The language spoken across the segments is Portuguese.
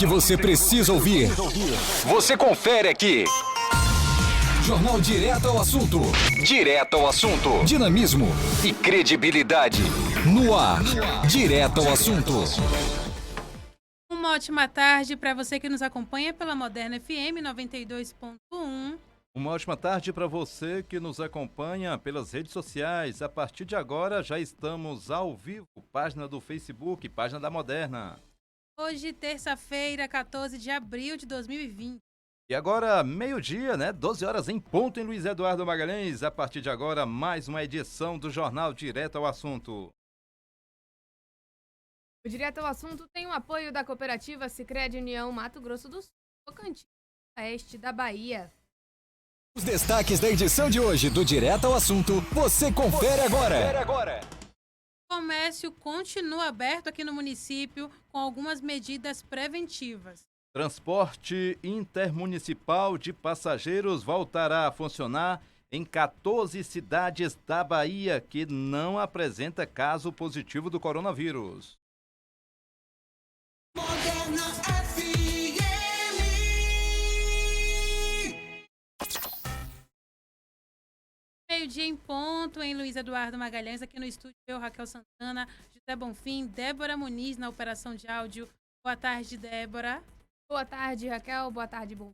Que você precisa ouvir. Você confere aqui. Jornal Direto ao Assunto. Direto ao assunto. Dinamismo e credibilidade. No ar. Direto ao assunto. Uma ótima tarde para você que nos acompanha pela Moderna FM 92.1. Uma ótima tarde para você que nos acompanha pelas redes sociais. A partir de agora já estamos ao vivo. Página do Facebook, página da Moderna. Hoje, terça-feira, 14 de abril de 2020. E agora, meio-dia, 12 horas em ponto em Luiz Eduardo Magalhães. A partir de agora, mais uma edição do Jornal Direto ao Assunto. O Direto ao Assunto tem o apoio da cooperativa Sicredi União Mato Grosso do Sul, Tocantins, oeste da Bahia. Os destaques da edição de hoje do Direto ao Assunto, você confere agora. O comércio continua aberto aqui no município com algumas medidas preventivas. Transporte intermunicipal de passageiros voltará a funcionar em 14 cidades da Bahia que não apresenta caso positivo do coronavírus. Moderna FM. Meio-dia em ponto em Luiz Eduardo Magalhães, aqui no estúdio, eu, Raquel Santana, José Bonfim, Débora Muniz na operação de áudio. Boa tarde, Débora. Boa tarde, Raquel. Boa tarde, bom.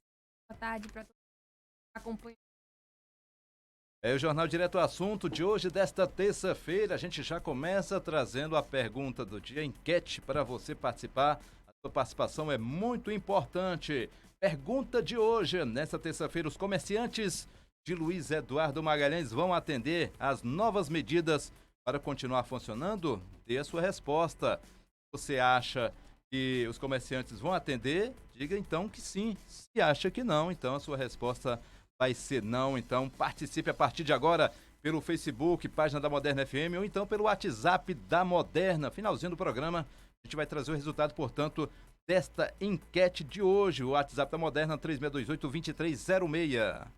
Boa tarde para todos que acompanham. É o Jornal Direto ao Assunto de hoje, desta terça-feira. A gente já começa trazendo a pergunta do dia, enquete para você participar. A sua participação é muito importante. Pergunta de hoje, nesta terça-feira, os comerciantes de Luiz Eduardo Magalhães vão atender às novas medidas para continuar funcionando? Dê a sua resposta. Você acha que os comerciantes vão atender? Diga então que sim. Se acha que não, então a sua resposta vai ser não. Então participe a partir de agora pelo Facebook, página da Moderna FM, ou então pelo WhatsApp da Moderna. Finalzinho do programa, a gente vai trazer o resultado, portanto, desta enquete de hoje. O WhatsApp da Moderna, 3628-2306.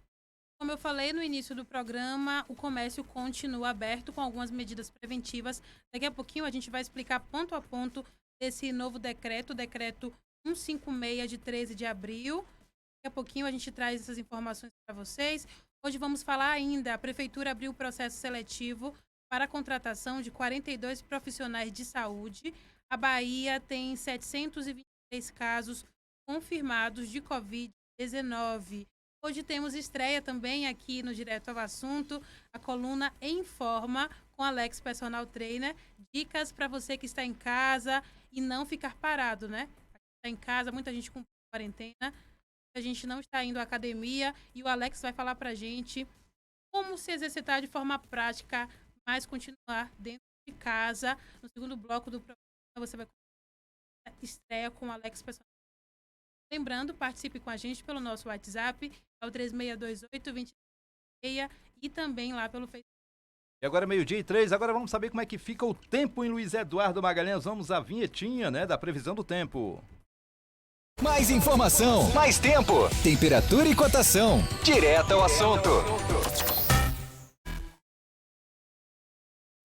Como eu falei no início do programa, o comércio continua aberto com algumas medidas preventivas. Daqui a pouquinho a gente vai explicar ponto a ponto desse novo decreto, o decreto 156 de 13 de abril. Daqui a pouquinho a gente traz essas informações para vocês. Hoje vamos falar ainda, a Prefeitura abriu o processo seletivo para a contratação de 42 profissionais de saúde. A Bahia tem 723 casos confirmados de Covid-19. Hoje temos estreia também aqui no Direto ao Assunto, a coluna Informa com Alex Personal Trainer. Dicas para você que está em casa e não ficar parado, né? Está em casa, muita gente com quarentena, a gente não está indo à academia e o Alex vai falar para a gente como se exercitar de forma prática, mas continuar dentro de casa. No segundo bloco do programa você vai estreia com o Alex Personal. Lembrando, participe com a gente pelo nosso WhatsApp, é o 3628-26 e também lá pelo Facebook. E agora meio-dia e 3, agora vamos saber como é que fica o tempo em Luiz Eduardo Magalhães. Vamos à vinhetinha, da previsão do tempo. Mais informação, mais tempo, temperatura e cotação. Direto ao assunto.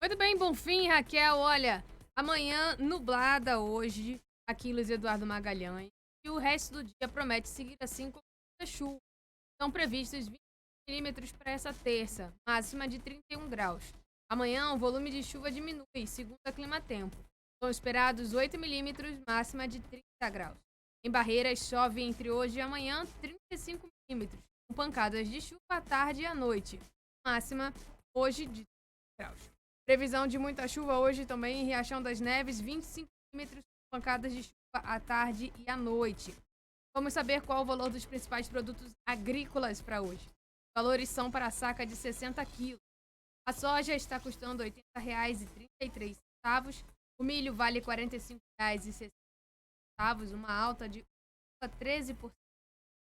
Muito bem, Bonfim, Raquel. Olha, amanhã nublada hoje aqui em Luiz Eduardo Magalhães. E o resto do dia promete seguir assim com muita chuva. São previstos 20 milímetros para essa terça, máxima de 31 graus. Amanhã o volume de chuva diminui, segundo a Climatempo. São esperados 8 milímetros, máxima de 30 graus. Em Barreiras chove entre hoje e amanhã 35 milímetros, com pancadas de chuva à tarde e à noite. Máxima hoje de 30 graus. Previsão de muita chuva hoje também em Riachão das Neves, 25 milímetros, com pancadas de chuva à tarde e à noite. Vamos saber qual o valor dos principais produtos agrícolas para hoje. Os valores são para a saca de 60 quilos. A soja está custando R$ 80,33. O milho vale R$ 45,60, uma alta de 13%.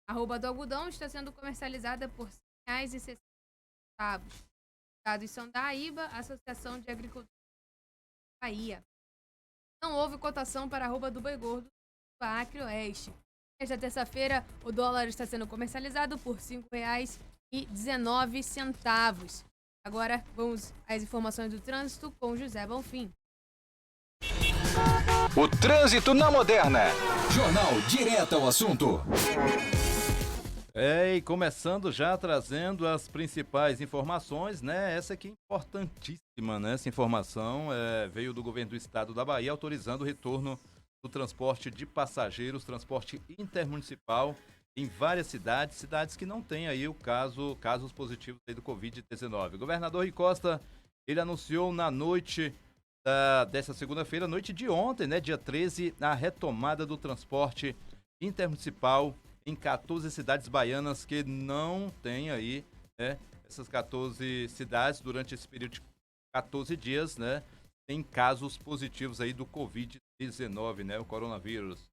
A arroba do algodão está sendo comercializada por R$ 100,60. Dados são da AIBA, Associação de Agricultura da Bahia. Não houve cotação para a arroba do boi gordo do Acre Oeste. Nesta terça-feira, o dólar está sendo comercializado por R$ 5,19. Agora, vamos às informações do trânsito com José Bonfim. O trânsito na Moderna. Jornal direto ao assunto. E começando já trazendo as principais informações, né? Essa aqui é importantíssima, né? Essa informação veio do governo do estado da Bahia, autorizando o retorno do transporte de passageiros, transporte intermunicipal em várias cidades que não têm aí casos positivos aí do Covid-19. O governador Rui Costa, ele anunciou na noite dessa segunda-feira, noite de ontem, né? Dia 13, a retomada do transporte intermunicipal em 14 cidades baianas que não tem aí, né, essas 14 cidades, durante esse período de 14 dias, né, tem casos positivos aí do Covid-19, né, o coronavírus.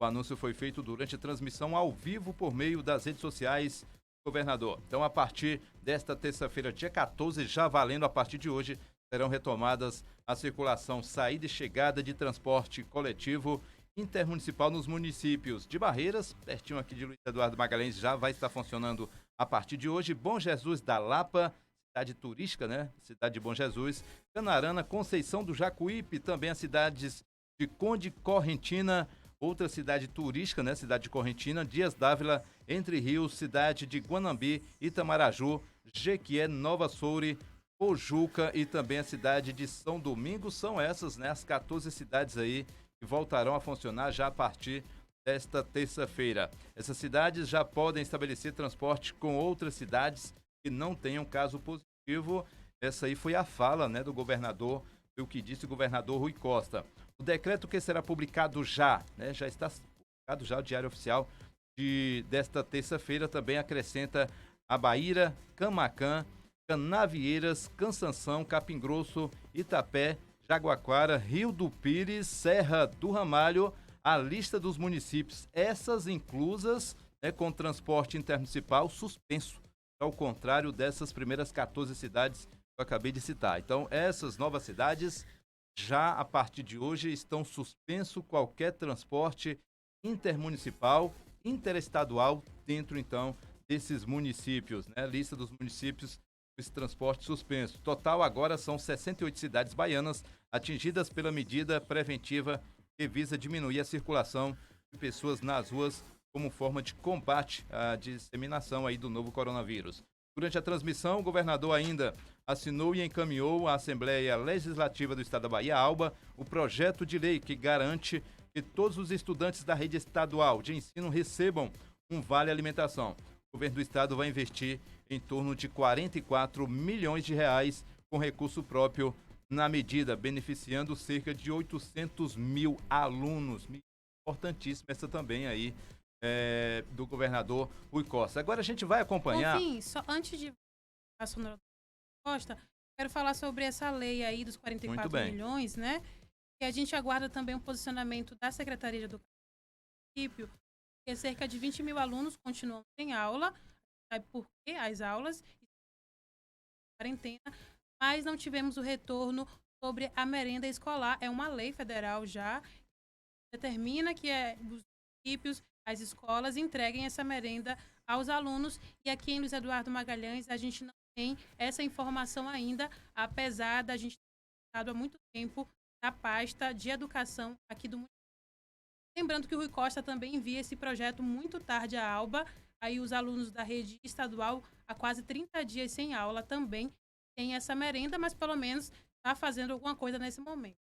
O anúncio foi feito durante a transmissão ao vivo por meio das redes sociais do governador. Então, a partir desta terça-feira, dia 14, já valendo a partir de hoje, serão retomadas a circulação, saída e chegada de transporte coletivo intermunicipal nos municípios de Barreiras, pertinho aqui de Luiz Eduardo Magalhães, já vai estar funcionando a partir de hoje. Bom Jesus da Lapa, cidade turística, né? Cidade de Bom Jesus. Canarana, Conceição do Jacuípe, também as cidades de Conde Correntina, outra cidade turística, né? Cidade de Correntina, Dias Dávila, Entre Rios, cidade de Guanambi, Itamaraju, Jequié, Nova Soure, Pojuca e também a cidade de São Domingos. São essas, né? As 14 cidades aí que voltarão a funcionar já a partir desta terça-feira. Essas cidades já podem estabelecer transporte com outras cidades que não tenham caso positivo. Essa aí foi a fala, né, do governador, foi o que disse o governador Rui Costa. O decreto que será publicado já, né, já está publicado já o Diário Oficial desta terça-feira, também acrescenta Abaíra, Camaquã, Canavieiras, Cansanção, Capim Grosso, Itapé, Jaguaquara, Rio do Pires, Serra do Ramalho, a lista dos municípios, essas inclusas, né, com transporte intermunicipal suspenso, ao contrário dessas primeiras 14 cidades que eu acabei de citar. Então, essas novas cidades, já a partir de hoje, estão suspenso qualquer transporte intermunicipal, interestadual, dentro, então, desses municípios, né? Lista dos municípios, esse transporte suspenso. Total, agora são 68 cidades baianas atingidas pela medida preventiva que visa diminuir a circulação de pessoas nas ruas como forma de combate à disseminação aí do novo coronavírus. Durante a transmissão, o governador ainda assinou e encaminhou à Assembleia Legislativa do Estado da Bahia, ALBA, o projeto de lei que garante que todos os estudantes da rede estadual de ensino recebam um vale alimentação. O governo do estado vai investir em torno de 44 milhões de reais com recurso próprio na medida, beneficiando cerca de 800 mil alunos. Importantíssima essa também aí do governador Rui Costa. Agora a gente vai acompanhar... Enfim, só antes de a Sonora Costa, quero falar sobre essa lei aí dos 44 milhões, né? E a gente aguarda também um posicionamento da Secretaria de Educação do município, porque cerca de 20 mil alunos continuam sem aula, sabe por quê? As aulas, quarentena, mas não tivemos o retorno sobre a merenda escolar. É uma lei federal já, determina que os municípios, as escolas entreguem essa merenda aos alunos, e aqui em Luiz Eduardo Magalhães a gente não tem essa informação ainda, apesar da gente ter estado há muito tempo na pasta de educação aqui do município. Lembrando que o Rui Costa também envia esse projeto muito tarde à ALBA, aí os alunos da rede estadual há quase 30 dias sem aula também têm essa merenda, mas pelo menos está fazendo alguma coisa nesse momento.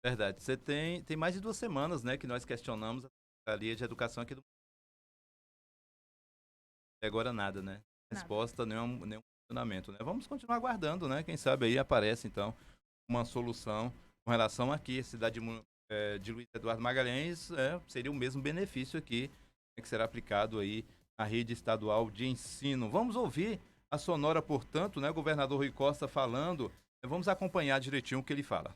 Verdade. Você tem mais de 2 semanas, né, que nós questionamos a Secretaria de Educação aqui do município. E agora nada, né? Resposta, nenhum funcionamento, né? Vamos continuar aguardando, né? Quem sabe aí aparece, então, uma solução com relação aqui, a cidade de Luiz Eduardo Magalhães, seria o mesmo benefício aqui, né, que será aplicado aí na rede estadual de ensino. Vamos ouvir a sonora, portanto, né? O governador Rui Costa falando. Vamos acompanhar direitinho o que ele fala.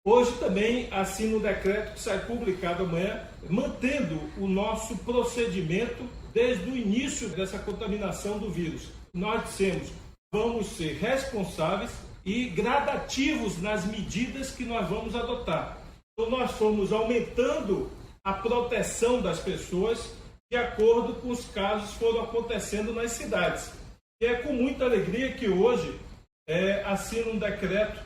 Hoje também assino o decreto que sai publicado amanhã, mantendo o nosso procedimento desde o início dessa contaminação do vírus. Nós dissemos, vamos ser responsáveis e gradativos nas medidas que nós vamos adotar. Então nós fomos aumentando a proteção das pessoas de acordo com os casos que foram acontecendo nas cidades. E é com muita alegria que hoje assino um decreto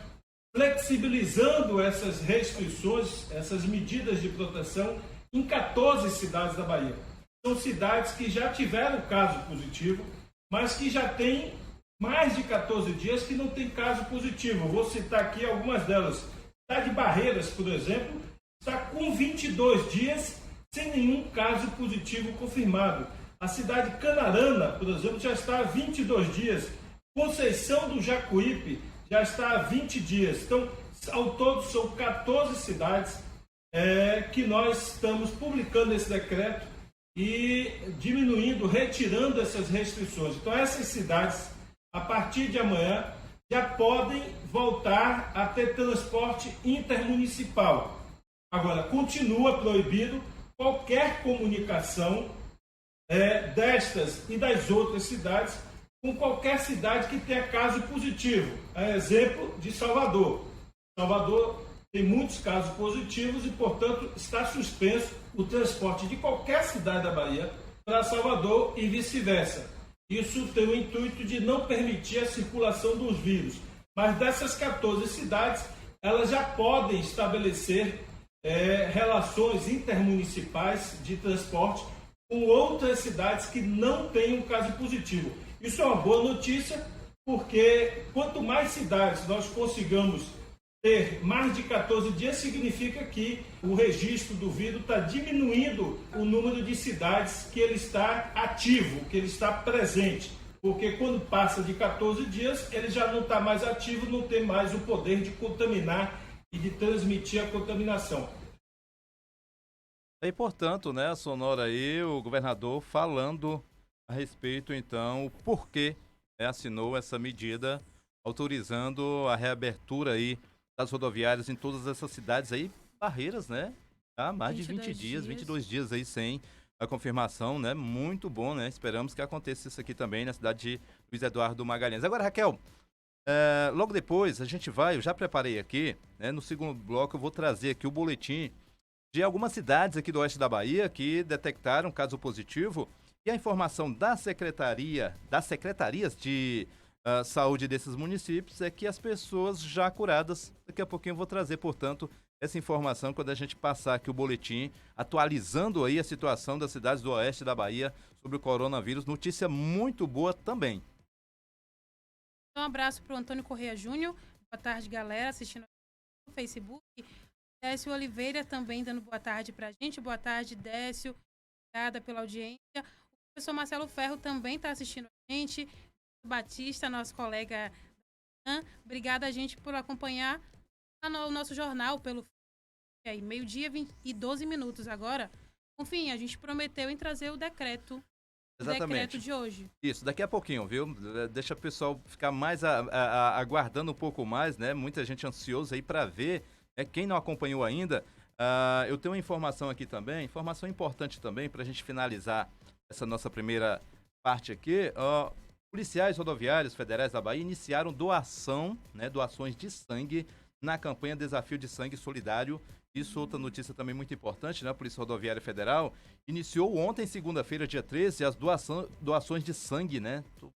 flexibilizando essas restrições, essas medidas de proteção em 14 cidades da Bahia. São cidades que já tiveram caso positivo, mas que já têm mais de 14 dias que não tem caso positivo. Eu vou citar aqui algumas delas. A cidade de Barreiras, por exemplo, está com 22 dias sem nenhum caso positivo confirmado. A cidade de Canarana, por exemplo, já está há 22 dias. Conceição do Jacuípe já está há 20 dias. Então, ao todo, são 14 cidades que nós estamos publicando esse decreto e diminuindo, retirando essas restrições. Então, essas cidades, a partir de amanhã, já podem voltar a ter transporte intermunicipal. Agora, continua proibido qualquer comunicação destas e das outras cidades com qualquer cidade que tenha caso positivo. Exemplo de Salvador. Salvador tem muitos casos positivos e, portanto, está suspenso o transporte de qualquer cidade da Bahia para Salvador e vice-versa. Isso tem o intuito de não permitir a circulação dos vírus. Mas dessas 14 cidades, elas já podem estabelecer relações intermunicipais de transporte com outras cidades que não têm um caso positivo. Isso é uma boa notícia, porque quanto mais cidades nós consigamos ter mais de 14 dias, significa que o registro do vírus está diminuindo o número de cidades que ele está ativo, que ele está presente. Porque quando passa de 14 dias, ele já não está mais ativo, não tem mais o poder de contaminar e de transmitir a contaminação. E, portanto, né, a Sonora aí, o governador falando a respeito, então, o porquê assinou essa medida, autorizando a reabertura aí das rodoviárias em todas essas cidades aí, Barreiras, né? Há mais de 20 dias, 22 dias aí sem a confirmação, né? Muito bom, né? Esperamos que aconteça isso aqui também na cidade de Luiz Eduardo Magalhães. Agora, Raquel, logo depois a gente vai, eu já preparei aqui, né? No segundo bloco eu vou trazer aqui o boletim de algumas cidades aqui do oeste da Bahia que detectaram caso positivo e a informação das secretarias de saúde desses municípios é que as pessoas já curadas, daqui a pouquinho eu vou trazer, portanto, essa informação quando a gente passar aqui o boletim, atualizando aí a situação das cidades do oeste da Bahia sobre o coronavírus, notícia muito boa também. Um abraço para o Antônio Correia Júnior, boa tarde galera, assistindo no Facebook. Décio Oliveira também dando boa tarde para a gente. Boa tarde, Décio. Obrigada pela audiência. O professor Marcelo Ferro também está assistindo a gente. Batista, nosso colega. Obrigada a gente por acompanhar o nosso jornal pelo meio-dia e 12 minutos agora. Enfim, a gente prometeu em trazer o decreto. Exatamente. O decreto de hoje. Isso, daqui a pouquinho, viu? Deixa o pessoal ficar mais aguardando um pouco mais, né? Muita gente ansiosa aí para ver. Quem não acompanhou ainda, eu tenho uma informação aqui também, informação importante também para a gente finalizar essa nossa primeira parte aqui. Policiais rodoviários federais da Bahia iniciaram doações de sangue na campanha Desafio de Sangue Solidário. Isso, outra notícia também muito importante, né? A Polícia Rodoviária Federal iniciou ontem, segunda-feira, dia 13, as doações de sangue, né? Tô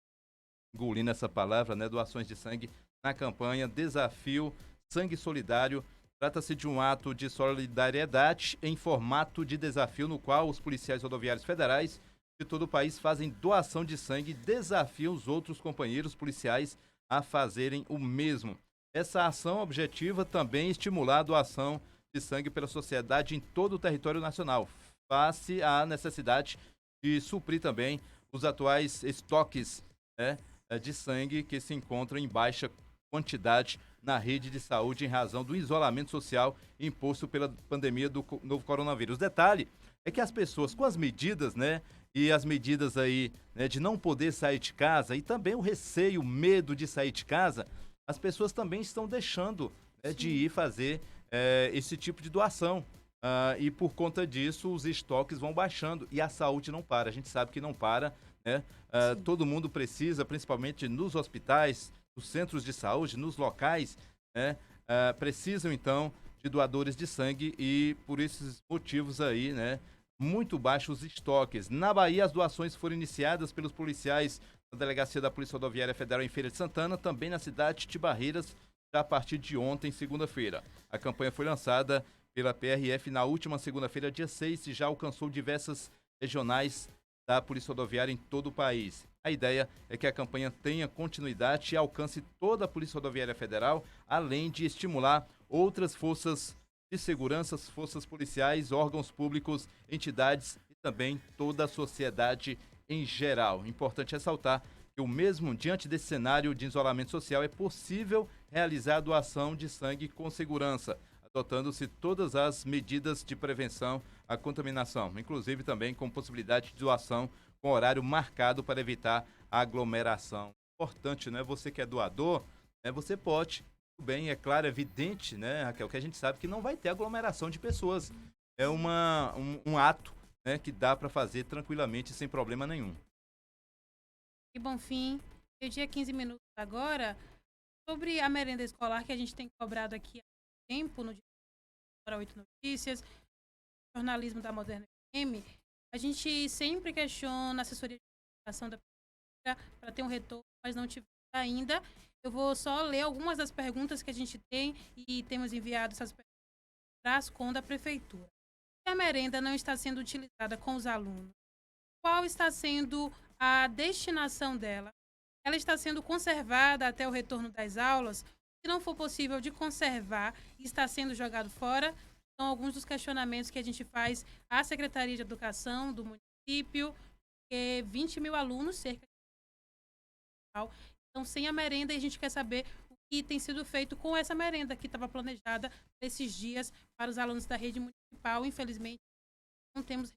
engolindo essa palavra, né? Doações de sangue na campanha Desafio Sangue Solidário. Trata-se de um ato de solidariedade em formato de desafio, no qual os policiais rodoviários federais de todo o país fazem doação de sangue e desafiam os outros companheiros policiais a fazerem o mesmo. Essa ação objetiva também estimular a doação de sangue pela sociedade em todo o território nacional, face à necessidade de suprir também os atuais estoques de sangue que se encontram em baixa quantidade na rede de saúde em razão do isolamento social imposto pela pandemia do novo coronavírus. O detalhe é que as pessoas com as medidas, né, e as medidas aí, né, de não poder sair de casa e também o receio, o medo de sair de casa, as pessoas também estão deixando de ir fazer esse tipo de doação. E por conta disso, os estoques vão baixando e a saúde não para. A gente sabe que não para, né? Todo mundo precisa, principalmente nos hospitais, nos centros de saúde, nos locais, né? Precisam, então, de doadores de sangue e por esses motivos aí, né? Muito baixos estoques. Na Bahia, as doações foram iniciadas pelos policiais da Delegacia da Polícia Rodoviária Federal em Feira de Santana, também na cidade de Barreiras, já a partir de ontem, segunda-feira. A campanha foi lançada pela PRF na última segunda-feira, dia 6, e já alcançou diversas regionais da Polícia Rodoviária em todo o país. A ideia é que a campanha tenha continuidade e alcance toda a Polícia Rodoviária Federal, além de estimular outras forças de segurança, forças policiais, órgãos públicos, entidades e também toda a sociedade em geral. Importante ressaltar que mesmo diante desse cenário de isolamento social é possível realizar a doação de sangue com segurança, adotando-se todas as medidas de prevenção à contaminação, inclusive também com possibilidade de doação com horário marcado para evitar a aglomeração. Importante, né? Você que é doador, né? Você pode, tudo bem, é claro, é evidente, né, Raquel, que a gente sabe que não vai ter aglomeração de pessoas. É um ato, né, que dá para fazer tranquilamente, sem problema nenhum. E Bonfim, dia 15 minutos agora, sobre a merenda escolar que a gente tem cobrado aqui há tempo no Dia 8 Notícias, jornalismo da Moderna FM, a gente sempre questiona a assessoria de comunicação da prefeitura para ter um retorno, mas não tivemos ainda. Eu vou só ler algumas das perguntas que a gente tem e temos enviado essas perguntas para as CON da prefeitura. Se a merenda não está sendo utilizada com os alunos, qual está sendo a destinação dela? Ela está sendo conservada até o retorno das aulas? Se não for possível de conservar e está sendo jogado fora, são alguns dos questionamentos que a gente faz à Secretaria de Educação do município, que 20 mil alunos, cerca de... Então, sem a merenda, a gente quer saber o que tem sido feito com essa merenda que estava planejada esses dias para os alunos da rede municipal. Infelizmente, não temos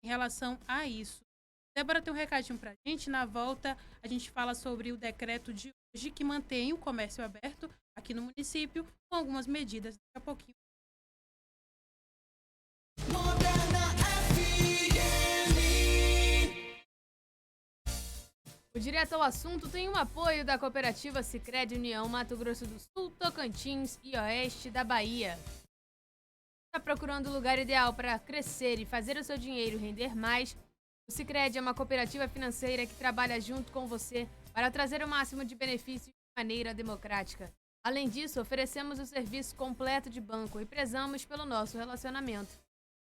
em relação a isso. Débora tem um recadinho para a gente. Na volta, a gente fala sobre o decreto de hoje que mantém o comércio aberto aqui no município com algumas medidas. Daqui a pouquinho. O Direto ao Assunto tem o apoio da cooperativa Sicredi União Mato Grosso do Sul, Tocantins e Oeste da Bahia. Está procurando o lugar ideal para crescer e fazer o seu dinheiro render mais? O Sicredi é uma cooperativa financeira que trabalha junto com você para trazer o máximo de benefícios de maneira democrática. Além disso, oferecemos o serviço completo de banco e prezamos pelo nosso relacionamento.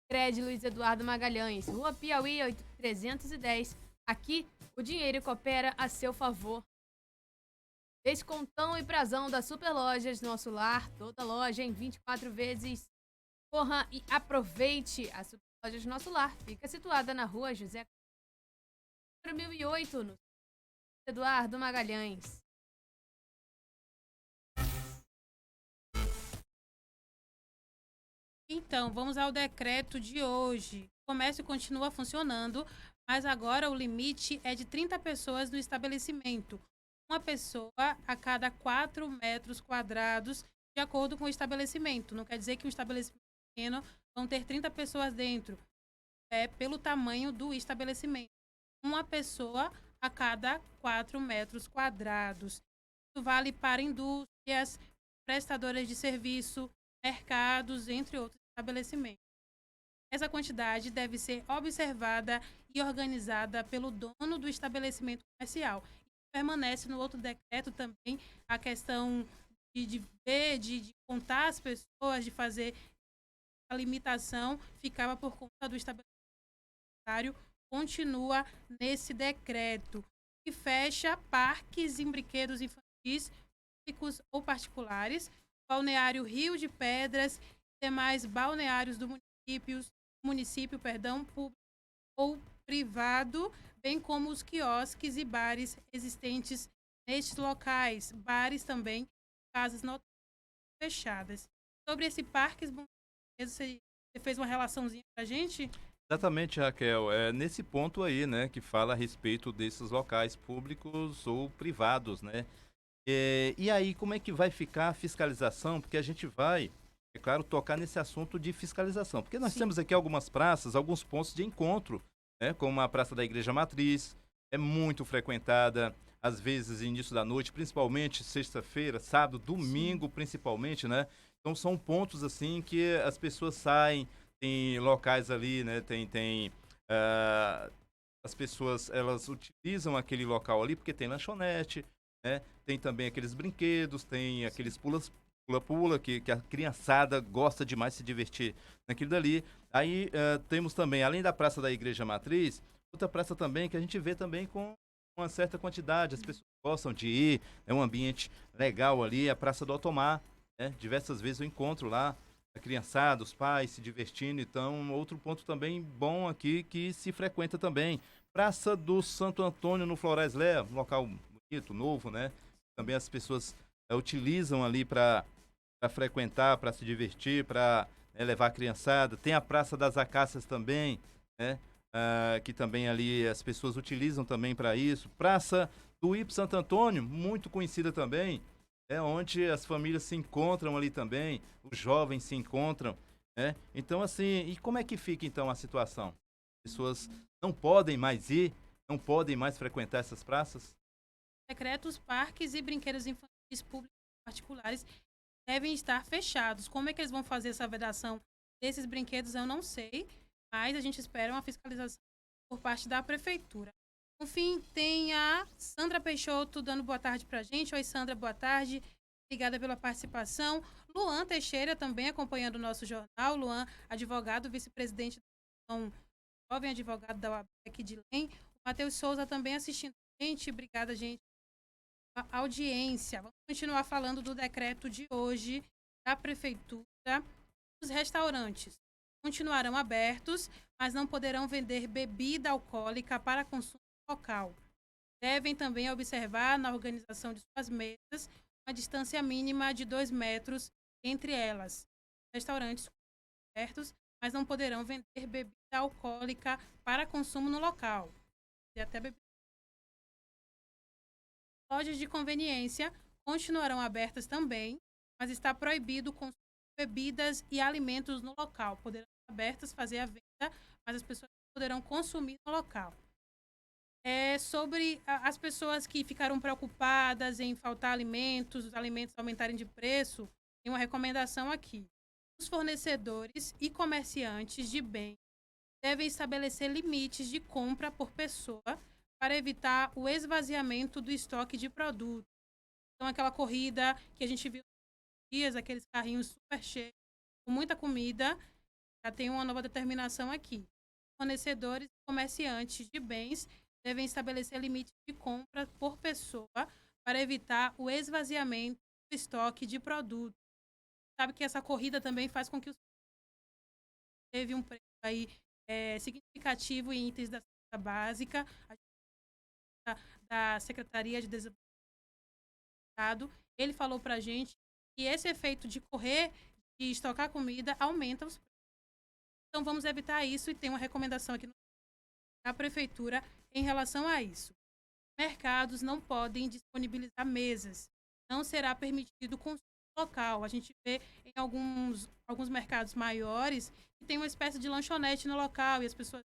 Sicredi Luiz Eduardo Magalhães, Rua Piauí 310. Aqui, o dinheiro coopera a seu favor. Descontão e prazão das Superlojas Nosso Lar, toda loja em 24 vezes. Corra e aproveite. A Superlojas Nosso Lar fica situada na Rua José 1008, no Eduardo Magalhães. Então, vamos ao decreto de hoje. O comércio continua funcionando, mas agora o limite é de 30 pessoas no estabelecimento. Uma pessoa a cada 4 metros quadrados, de acordo com o estabelecimento. Não quer dizer que um estabelecimento pequeno vão ter 30 pessoas dentro. É pelo tamanho do estabelecimento. Uma pessoa a cada 4 metros quadrados. Isso vale para indústrias, prestadoras de serviço, mercados, entre outros estabelecimentos. Essa quantidade deve ser observada e organizada pelo dono do estabelecimento comercial. Permanece no outro decreto também a questão de contar as pessoas, de fazer a limitação, ficava por conta do estabelecimento. Continua nesse decreto, que fecha parques e brinquedos infantis, públicos ou particulares, Balneário Rio de Pedras e demais balneários do município, público ou privado, bem como os quiosques e bares existentes nestes locais, bares também, casas noturnas fechadas. Sobre esse parque, você fez uma relaçãozinha pra gente? Exatamente, Raquel. É nesse ponto aí, né, que fala a respeito desses locais públicos ou privados, né? E aí, como é que vai ficar a fiscalização? Porque a gente vai, é claro, tocar nesse assunto de fiscalização. Porque nós temos aqui algumas praças, alguns pontos de encontro, né, como a Praça da Igreja Matriz, é muito frequentada, às vezes início da noite, principalmente sexta-feira, sábado, domingo, principalmente, né? Então são pontos assim que as pessoas saem, tem locais ali, né? As pessoas, elas utilizam aquele local ali porque tem lanchonete, né? Tem também aqueles brinquedos, tem aqueles pula-pula, que a criançada gosta demais de se divertir naquilo dali. Aí temos também, além da Praça da Igreja Matriz, outra praça também que a gente vê também com uma certa quantidade, as pessoas gostam de ir, é um ambiente legal ali, a Praça do Otomar, né? Diversas vezes eu encontro lá a criançada, os pais se divertindo, então outro ponto também bom aqui que se frequenta também. Praça do Santo Antônio no Flores Lé, um local bonito, novo, né? Também as pessoas utilizam ali para frequentar, para se divertir, para levar a criançada. Tem a Praça das Acácias também, né? Que também ali as pessoas utilizam também para isso. Praça do Ipo Santo Antônio, muito conhecida também, onde as famílias se encontram ali também, os jovens se encontram, né? Então, assim, e como é que fica então a situação? As pessoas não podem mais ir, não podem mais frequentar essas praças? Decretos, parques e brinquedos infantis públicos e particulares devem estar fechados. Como é que eles vão fazer essa vedação desses brinquedos, eu não sei, mas a gente espera uma fiscalização por parte da prefeitura. No fim, tem a Sandra Peixoto dando boa tarde pra gente. Oi, Sandra, boa tarde. Obrigada pela participação. Luan Teixeira também acompanhando o nosso jornal. Luan, advogado, vice-presidente da jovem advogado da UAB aqui de Lem. O Matheus Souza também assistindo a gente. Obrigada, gente. A audiência. Vamos continuar falando do decreto de hoje da prefeitura. Os restaurantes continuarão abertos, mas não poderão vender bebida alcoólica para consumo local. Devem também observar na organização de suas mesas uma distância mínima de 2 metros entre elas. Restaurantes abertos, mas não poderão vender bebida alcoólica para consumo no local. E até lojas de conveniência continuarão abertas também, mas está proibido o consumo de bebidas e alimentos no local. Poderão estar abertas, fazer a venda, mas as pessoas poderão consumir no local. Sobre as pessoas que ficaram preocupadas em faltar alimentos, os alimentos aumentarem de preço, tem uma recomendação aqui. Os fornecedores e comerciantes de bens devem estabelecer limites de compra por pessoa para evitar o esvaziamento do estoque de produtos. Então, aquela corrida que a gente viu nos dias, aqueles carrinhos super cheios, com muita comida, já tem uma nova determinação aqui. Fornecedores e comerciantes de bens devem estabelecer limites de compra por pessoa para evitar o esvaziamento do estoque de produtos. Sabe que essa corrida também faz com que teve um preço aí significativo em itens da cesta básica, da Secretaria de Desenvolvimento. Ele falou para a gente que esse efeito de correr, de estocar comida, aumenta os preços. Então vamos evitar isso e tem uma recomendação aqui da prefeitura em relação a isso. Mercados não podem disponibilizar mesas. Não será permitido consumo local. A gente vê em alguns mercados maiores que tem uma espécie de lanchonete no local e as pessoas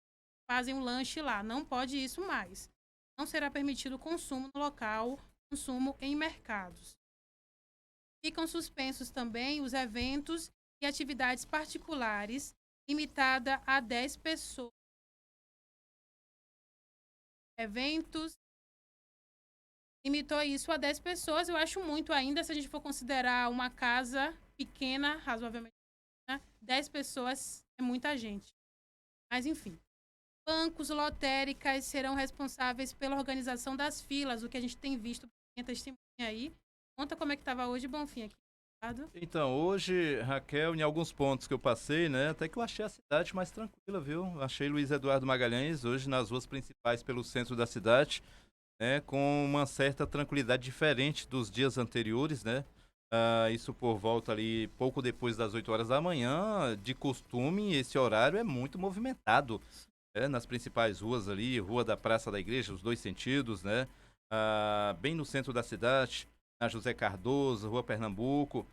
fazem um lanche lá. Não pode isso mais. Não será permitido consumo no local, consumo em mercados. Ficam suspensos também os eventos e atividades particulares, limitada a 10 pessoas. Eventos, limitou isso a 10 pessoas. Eu acho muito ainda, se a gente for considerar uma casa pequena, razoavelmente, né? 10 pessoas é muita gente. Mas, enfim. Bancos, lotéricas serão responsáveis pela organização das filas, o que a gente tem visto, tem testemunha aí. Conta como é que estava hoje, Bonfim, aqui. Então, hoje, Raquel, em alguns pontos que eu passei, né, até que eu achei a cidade mais tranquila, viu? Achei Luiz Eduardo Magalhães hoje nas ruas principais pelo centro da cidade, né, com uma certa tranquilidade diferente dos dias anteriores, né? Isso por volta ali, pouco depois das 8 horas da manhã, de costume, esse horário é muito movimentado, nas principais ruas ali, Rua da Praça da Igreja, os dois sentidos, né? Bem no centro da cidade, na José Cardoso, Rua Pernambuco.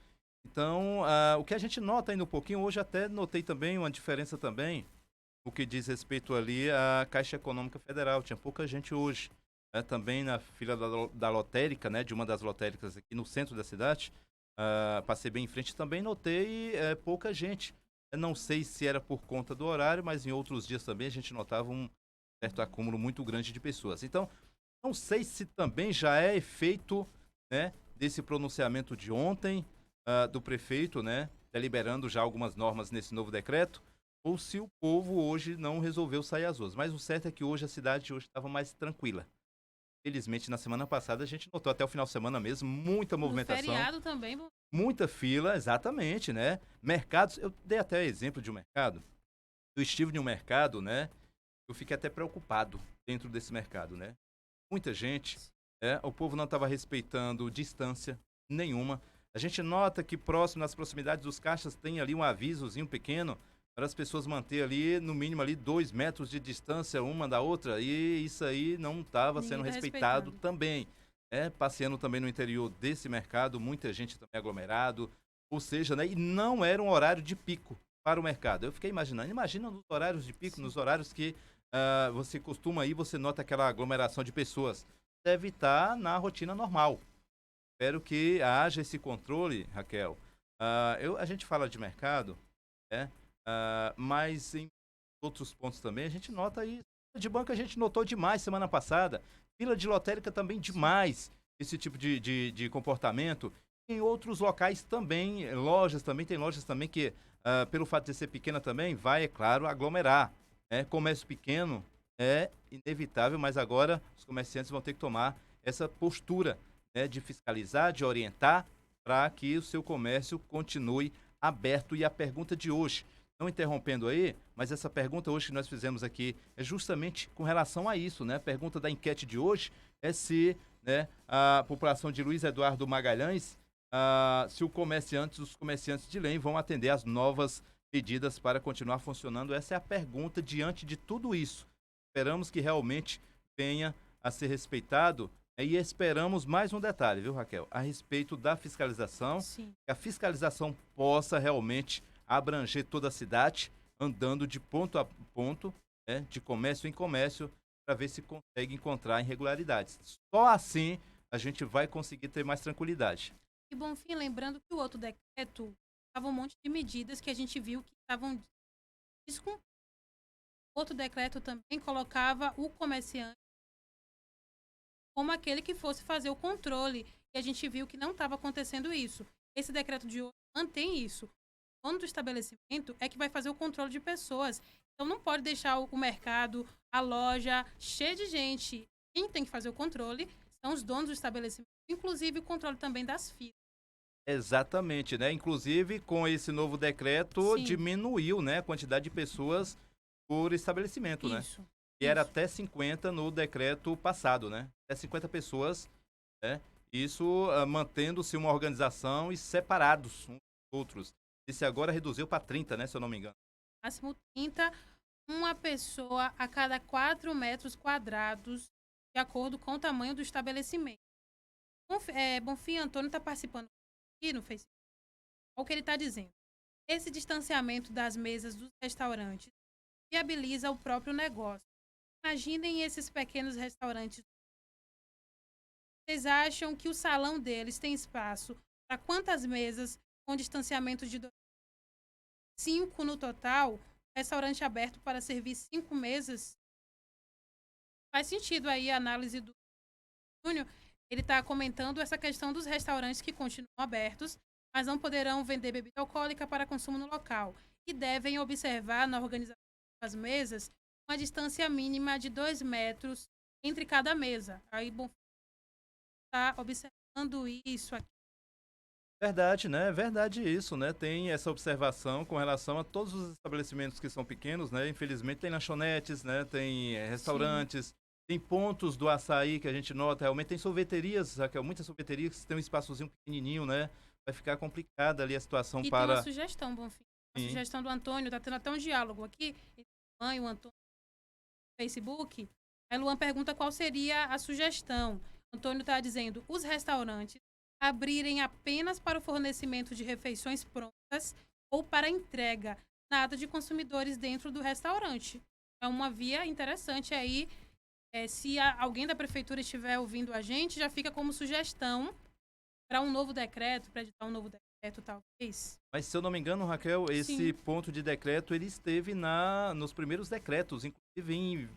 Então, o que a gente nota ainda um pouquinho, hoje até notei também uma diferença também, no que diz respeito ali à Caixa Econômica Federal. Tinha pouca gente hoje. Também na fila da lotérica, né, de uma das lotéricas aqui no centro da cidade, passei bem em frente, também notei pouca gente. Eu não sei se era por conta do horário, mas em outros dias também a gente notava um certo acúmulo muito grande de pessoas. Então, Não sei se também já é efeito, né, desse pronunciamento de ontem do prefeito, né, deliberando já algumas normas nesse novo decreto, ou se o povo hoje não resolveu sair às ruas. Mas o certo é que hoje a cidade hoje estava mais tranquila. Felizmente, na semana passada, a gente notou até o final de semana mesmo muita movimentação. No feriado também. Muita fila, exatamente, né? Mercados, eu dei até exemplo de um mercado. Eu estive em um mercado, né? Eu fiquei até preocupado dentro desse mercado, né? Muita gente, o povo não estava respeitando distância nenhuma. A gente nota que nas proximidades dos caixas tem ali um avisozinho pequeno para as pessoas manter ali, no mínimo ali 2 metros de distância uma da outra, e isso aí não estava sendo respeitado também. Passeando também no interior desse mercado, muita gente também aglomerado, ou seja, né, e não era um horário de pico para o mercado. Eu fiquei imaginando, imagina nos horários de pico, nos horários que você costuma ir, você nota aquela aglomeração de pessoas. Deve estar na rotina normal. Espero que haja esse controle, Raquel. A gente fala de mercado, né? Mas em outros pontos também a gente nota isso. De banco a gente notou demais semana passada. Fila de lotérica também demais. Esse tipo de comportamento. Em outros locais também, tem lojas também que, pelo fato de ser pequena também, vai, é claro, aglomerar. Comércio pequeno é inevitável, mas agora os comerciantes vão ter que tomar essa postura, né, de fiscalizar, de orientar, para que o seu comércio continue aberto. E a pergunta de hoje, não interrompendo aí, mas essa pergunta hoje que nós fizemos aqui é justamente com relação a isso, né? A pergunta da enquete de hoje é se, né, a população de Luiz Eduardo Magalhães, se os comerciantes de Belém vão atender às novas medidas para continuar funcionando. Essa é a pergunta diante de tudo isso. Esperamos que realmente venha a ser respeitado, e esperamos mais um detalhe, viu, Raquel? A respeito da fiscalização, Sim. que a fiscalização possa realmente abranger toda a cidade, andando de ponto a ponto, né, de comércio em comércio, para ver se consegue encontrar irregularidades. Só assim a gente vai conseguir ter mais tranquilidade. E, Bonfim, lembrando que o outro decreto estava um monte de medidas que a gente viu que estavam descumpridas. Outro decreto também colocava o comerciante como aquele que fosse fazer o controle. E a gente viu que não estava acontecendo isso. Esse decreto de hoje mantém isso. O dono do estabelecimento é que vai fazer o controle de pessoas. Então não pode deixar o mercado, a loja, cheia de gente. Quem tem que fazer o controle são os donos do estabelecimento, inclusive o controle também das filas. Exatamente, né? Inclusive, com esse novo decreto, Sim. diminuiu, né, a quantidade de pessoas por estabelecimento, né? Isso. Que era até 50 no decreto passado, né? Até 50 pessoas, né? Isso mantendo-se uma organização e separados uns dos outros. Esse agora reduziu para 30, né, se eu não me engano. Máximo 30, uma pessoa a cada 4 metros quadrados, de acordo com o tamanho do estabelecimento. Bonfim Antônio está participando aqui no Facebook. Olha o que ele está dizendo. Esse distanciamento das mesas dos restaurantes viabiliza o próprio negócio. Imaginem esses pequenos restaurantes. Vocês acham que o salão deles tem espaço para quantas mesas com distanciamento de 5 no total? Restaurante aberto para servir 5 mesas? Faz sentido aí a análise do Júnior. Ele está comentando essa questão dos restaurantes que continuam abertos, mas não poderão vender bebida alcoólica para consumo no local. E devem observar na organização das mesas uma distância mínima de 2 metros entre cada mesa. Aí, bom, está observando isso aqui. Verdade, né? Verdade isso, né? Tem essa observação com relação a todos os estabelecimentos que são pequenos, né? Infelizmente tem lanchonetes, né? Tem restaurantes, sim, tem pontos do açaí que a gente nota, realmente tem sorveterias, Raquel, muitas sorveterias que tem um espaçozinho pequenininho, né? Vai ficar complicada ali a situação e para... tem uma sugestão, Bonfim. Uma sugestão do Antônio, tá tendo até um diálogo aqui entre a mãe e o Antônio no Facebook. Aí Luan pergunta qual seria a sugestão. O Antônio está dizendo, os restaurantes abrirem apenas para o fornecimento de refeições prontas ou para entrega, nada de consumidores dentro do restaurante. É uma via interessante aí. Se alguém da prefeitura estiver ouvindo a gente, já fica como sugestão para um novo decreto, para editar um novo decreto, talvez. Mas se eu não me engano, Raquel, esse Sim. ponto de decreto, ele esteve nos primeiros decretos, inclusive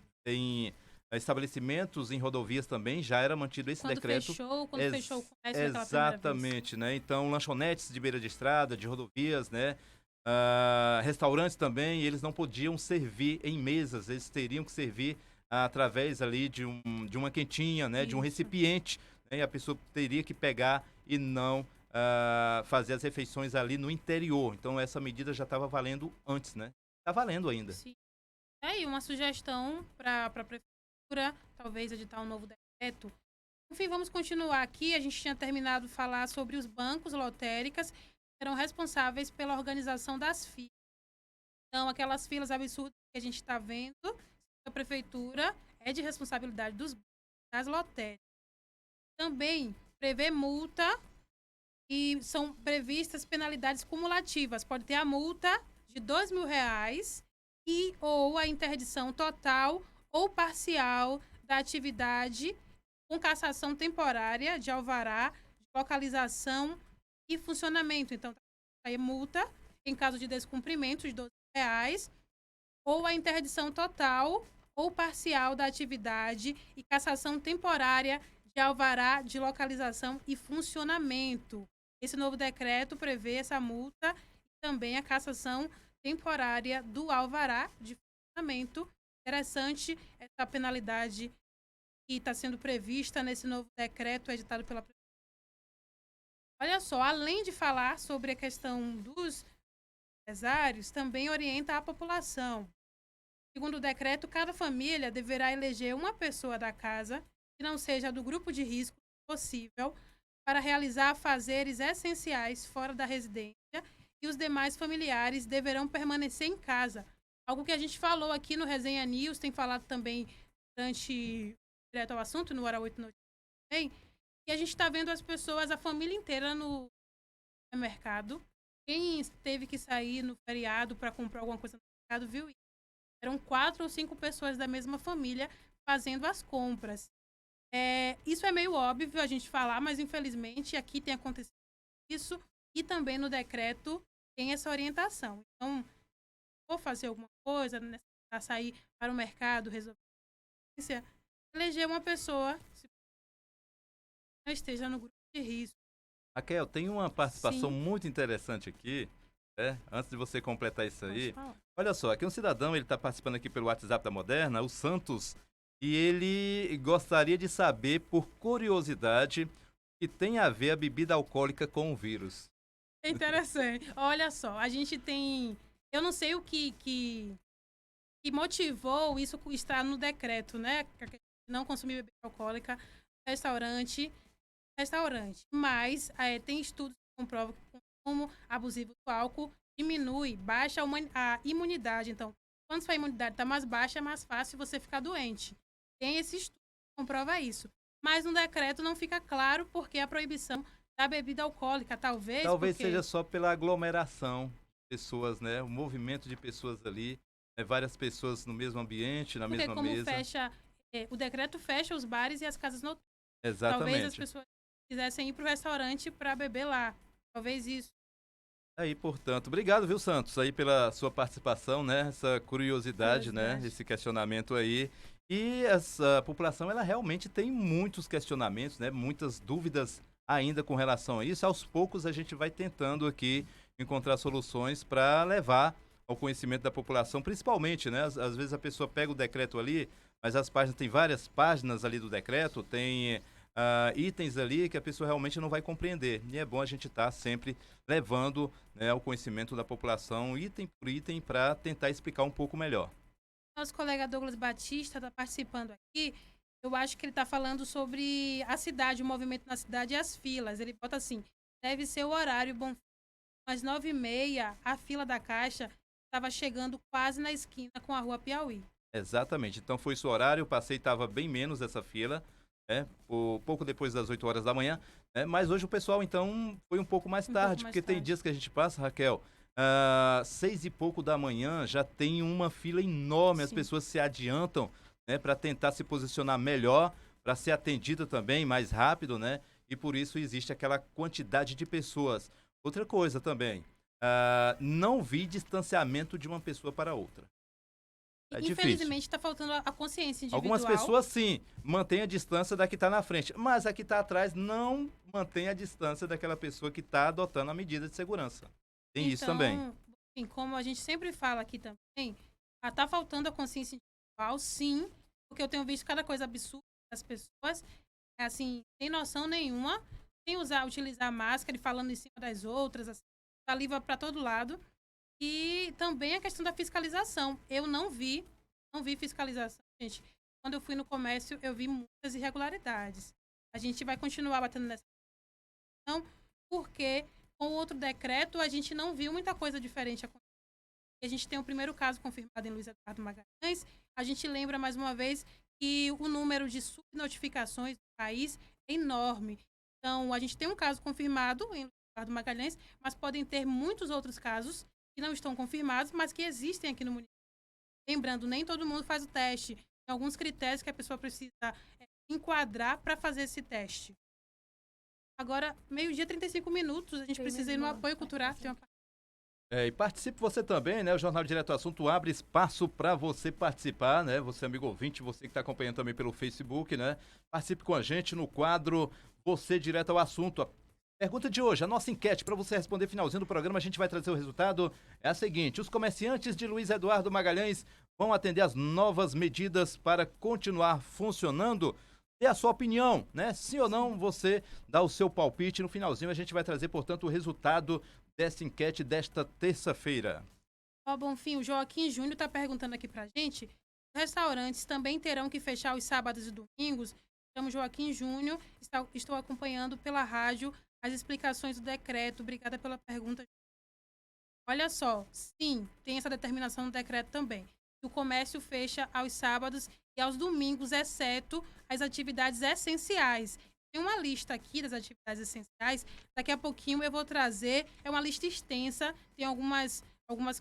estabelecimentos em rodovias também já era mantido esse decreto. Quando fechou o comércio naquela primeira vez. Exatamente, né? Então, lanchonetes de beira de estrada, de rodovias, né? Restaurantes também, eles não podiam servir em mesas, eles teriam que servir através ali de uma quentinha, né? De um recipiente, né? E a pessoa teria que pegar e não fazer as refeições ali no interior. Então, essa medida já estava valendo antes, né? Está valendo ainda. Sim. E uma sugestão para a prefeitura, talvez editar um novo decreto. Enfim, vamos continuar aqui. A gente tinha terminado de falar sobre os bancos lotéricas que serão responsáveis pela organização das filas. Então, aquelas filas absurdas que a gente está vendo, a prefeitura é de responsabilidade das lotéricas. Também prevê multa e são previstas penalidades cumulativas. Pode ter a multa de R$2.000 ou a interdição total ou parcial da atividade com cassação temporária de alvará, de localização e funcionamento. Então, aí multa em caso de descumprimento de R$12 ou a interdição total ou parcial da atividade e cassação temporária de alvará, de localização e funcionamento. Esse novo decreto prevê essa multa e também a cassação temporária do alvará de funcionamento. Interessante essa penalidade que está sendo prevista nesse novo decreto editado pela Prefeitura. Olha só, além de falar sobre a questão dos empresários, também orienta a população. Segundo o decreto, cada família deverá eleger uma pessoa da casa que não seja do grupo de risco possível para realizar afazeres essenciais fora da residência e os demais familiares deverão permanecer em casa. Algo que a gente falou aqui no Resenha News, tem falado também durante direto ao assunto, no Hora 8 Notícias também, e a gente está vendo as pessoas, a família inteira no mercado. Quem teve que sair no feriado para comprar alguma coisa no mercado viu isso. Eram 4 ou 5 pessoas da mesma família fazendo as compras. Isso é meio óbvio a gente falar, mas infelizmente aqui tem acontecido isso e também no decreto tem essa orientação. Então, vou fazer alguma coisa, sair para o mercado, resolver, eleger uma pessoa que não esteja no grupo de risco. Raquel, tem uma participação muito interessante aqui, né? Antes de você completar isso aí. Olha só, aqui um cidadão, ele está participando aqui pelo WhatsApp da Moderna, o Santos, e ele gostaria de saber, por curiosidade, o que tem a ver a bebida alcoólica com o vírus. É interessante. Olha só, a gente tem... Eu não sei o que motivou isso estar no decreto, né? Não consumir bebida alcoólica, restaurante. Mas tem estudos que comprovam que o consumo abusivo do álcool baixa a imunidade. Então, quando sua imunidade está mais baixa, é mais fácil você ficar doente. Tem esse estudo que comprova isso. Mas no decreto não fica claro porque a proibição da bebida alcoólica, talvez seja só pela aglomeração de pessoas, né? O movimento de pessoas ali, várias pessoas no mesmo ambiente, na mesma mesa. O decreto fecha os bares e as casas noturnas. Exatamente. Talvez as pessoas quisessem ir para o restaurante para beber lá. Talvez isso. Aí, portanto, obrigado, viu, Santos, aí pela sua participação, né? Essa curiosidade, né? Esse questionamento aí. E essa população, ela realmente tem muitos questionamentos, né? Muitas dúvidas ainda com relação a isso. Aos poucos a gente vai tentando aqui encontrar soluções para levar ao conhecimento da população, principalmente, né? Às vezes a pessoa pega o decreto ali, mas as páginas, tem várias páginas ali do decreto, tem itens ali que a pessoa realmente não vai compreender. E é bom a gente estar sempre levando, né, ao conhecimento da população, item por item, para tentar explicar um pouco melhor. Nosso colega Douglas Batista está participando aqui. Eu acho que ele está falando sobre a cidade, o movimento na cidade e as filas. Ele bota assim, deve ser o horário bom. Às 9h30, a fila da Caixa estava chegando quase na esquina com a Rua Piauí. Exatamente. Então foi esse horário, o passeio estava bem menos essa fila, né? Pouco depois das 8 horas da manhã. Né? Mas hoje o pessoal, então, foi um pouco mais tarde, porque tem dias que a gente passa, Raquel, 6 e pouco da manhã já tem uma fila enorme, as pessoas se adiantam, né, para tentar se posicionar melhor, para ser atendida também mais rápido, né? E por isso existe aquela quantidade de pessoas. Outra coisa também, não vi distanciamento de uma pessoa para outra. É difícil. Infelizmente, está faltando a consciência individual. Algumas pessoas, sim, mantêm a distância da que está na frente, mas a que está atrás não mantém a distância daquela pessoa que está adotando a medida de segurança. Tem isso também. Assim, como a gente sempre fala aqui também, está faltando a consciência individual, sim, porque eu tenho visto cada coisa absurda das pessoas, assim, sem noção nenhuma, sem utilizar máscara e falando em cima das outras, assim, saliva para todo lado. E também a questão da fiscalização. Eu não vi fiscalização, gente. Quando eu fui no comércio, eu vi muitas irregularidades. A gente vai continuar batendo nessa questão, porque com o outro decreto a gente não viu muita coisa diferente acontecer. A gente tem o primeiro caso confirmado em Luiz Eduardo Magalhães. A gente lembra mais uma vez que o número de subnotificações do país é enorme. Então, a gente tem um caso confirmado em Luiz Eduardo Magalhães, mas podem ter muitos outros casos que não estão confirmados, mas que existem aqui no município. Lembrando, nem todo mundo faz o teste. Tem alguns critérios que a pessoa precisa enquadrar para fazer esse teste. Agora, 12:35, a gente precisa ir no apoio cultural. E participe você também, né? O Jornal Direto ao Assunto abre espaço para você participar, né? Você, amigo ouvinte, você que está acompanhando também pelo Facebook, né? Participe com a gente no quadro Você Direto ao Assunto. Pergunta de hoje, a nossa enquete, para você responder finalzinho do programa, a gente vai trazer o resultado, é a seguinte: os comerciantes de Luiz Eduardo Magalhães vão atender às novas medidas para continuar funcionando? Dê a sua opinião, né? Sim ou não, você dá o seu palpite. No finalzinho a gente vai trazer, portanto, o resultado dessa enquete desta terça-feira. Bonfim, o Joaquim Júnior está perguntando aqui pra gente, os restaurantes também terão que fechar os sábados e domingos? Chamo Joaquim Júnior, estou acompanhando pela rádio as explicações do decreto. Obrigada pela pergunta. Olha só, sim, tem essa determinação no decreto também. O comércio fecha aos sábados e aos domingos, exceto as atividades essenciais. Tem uma lista aqui das atividades essenciais. Daqui a pouquinho eu vou trazer, é uma lista extensa, tem algumas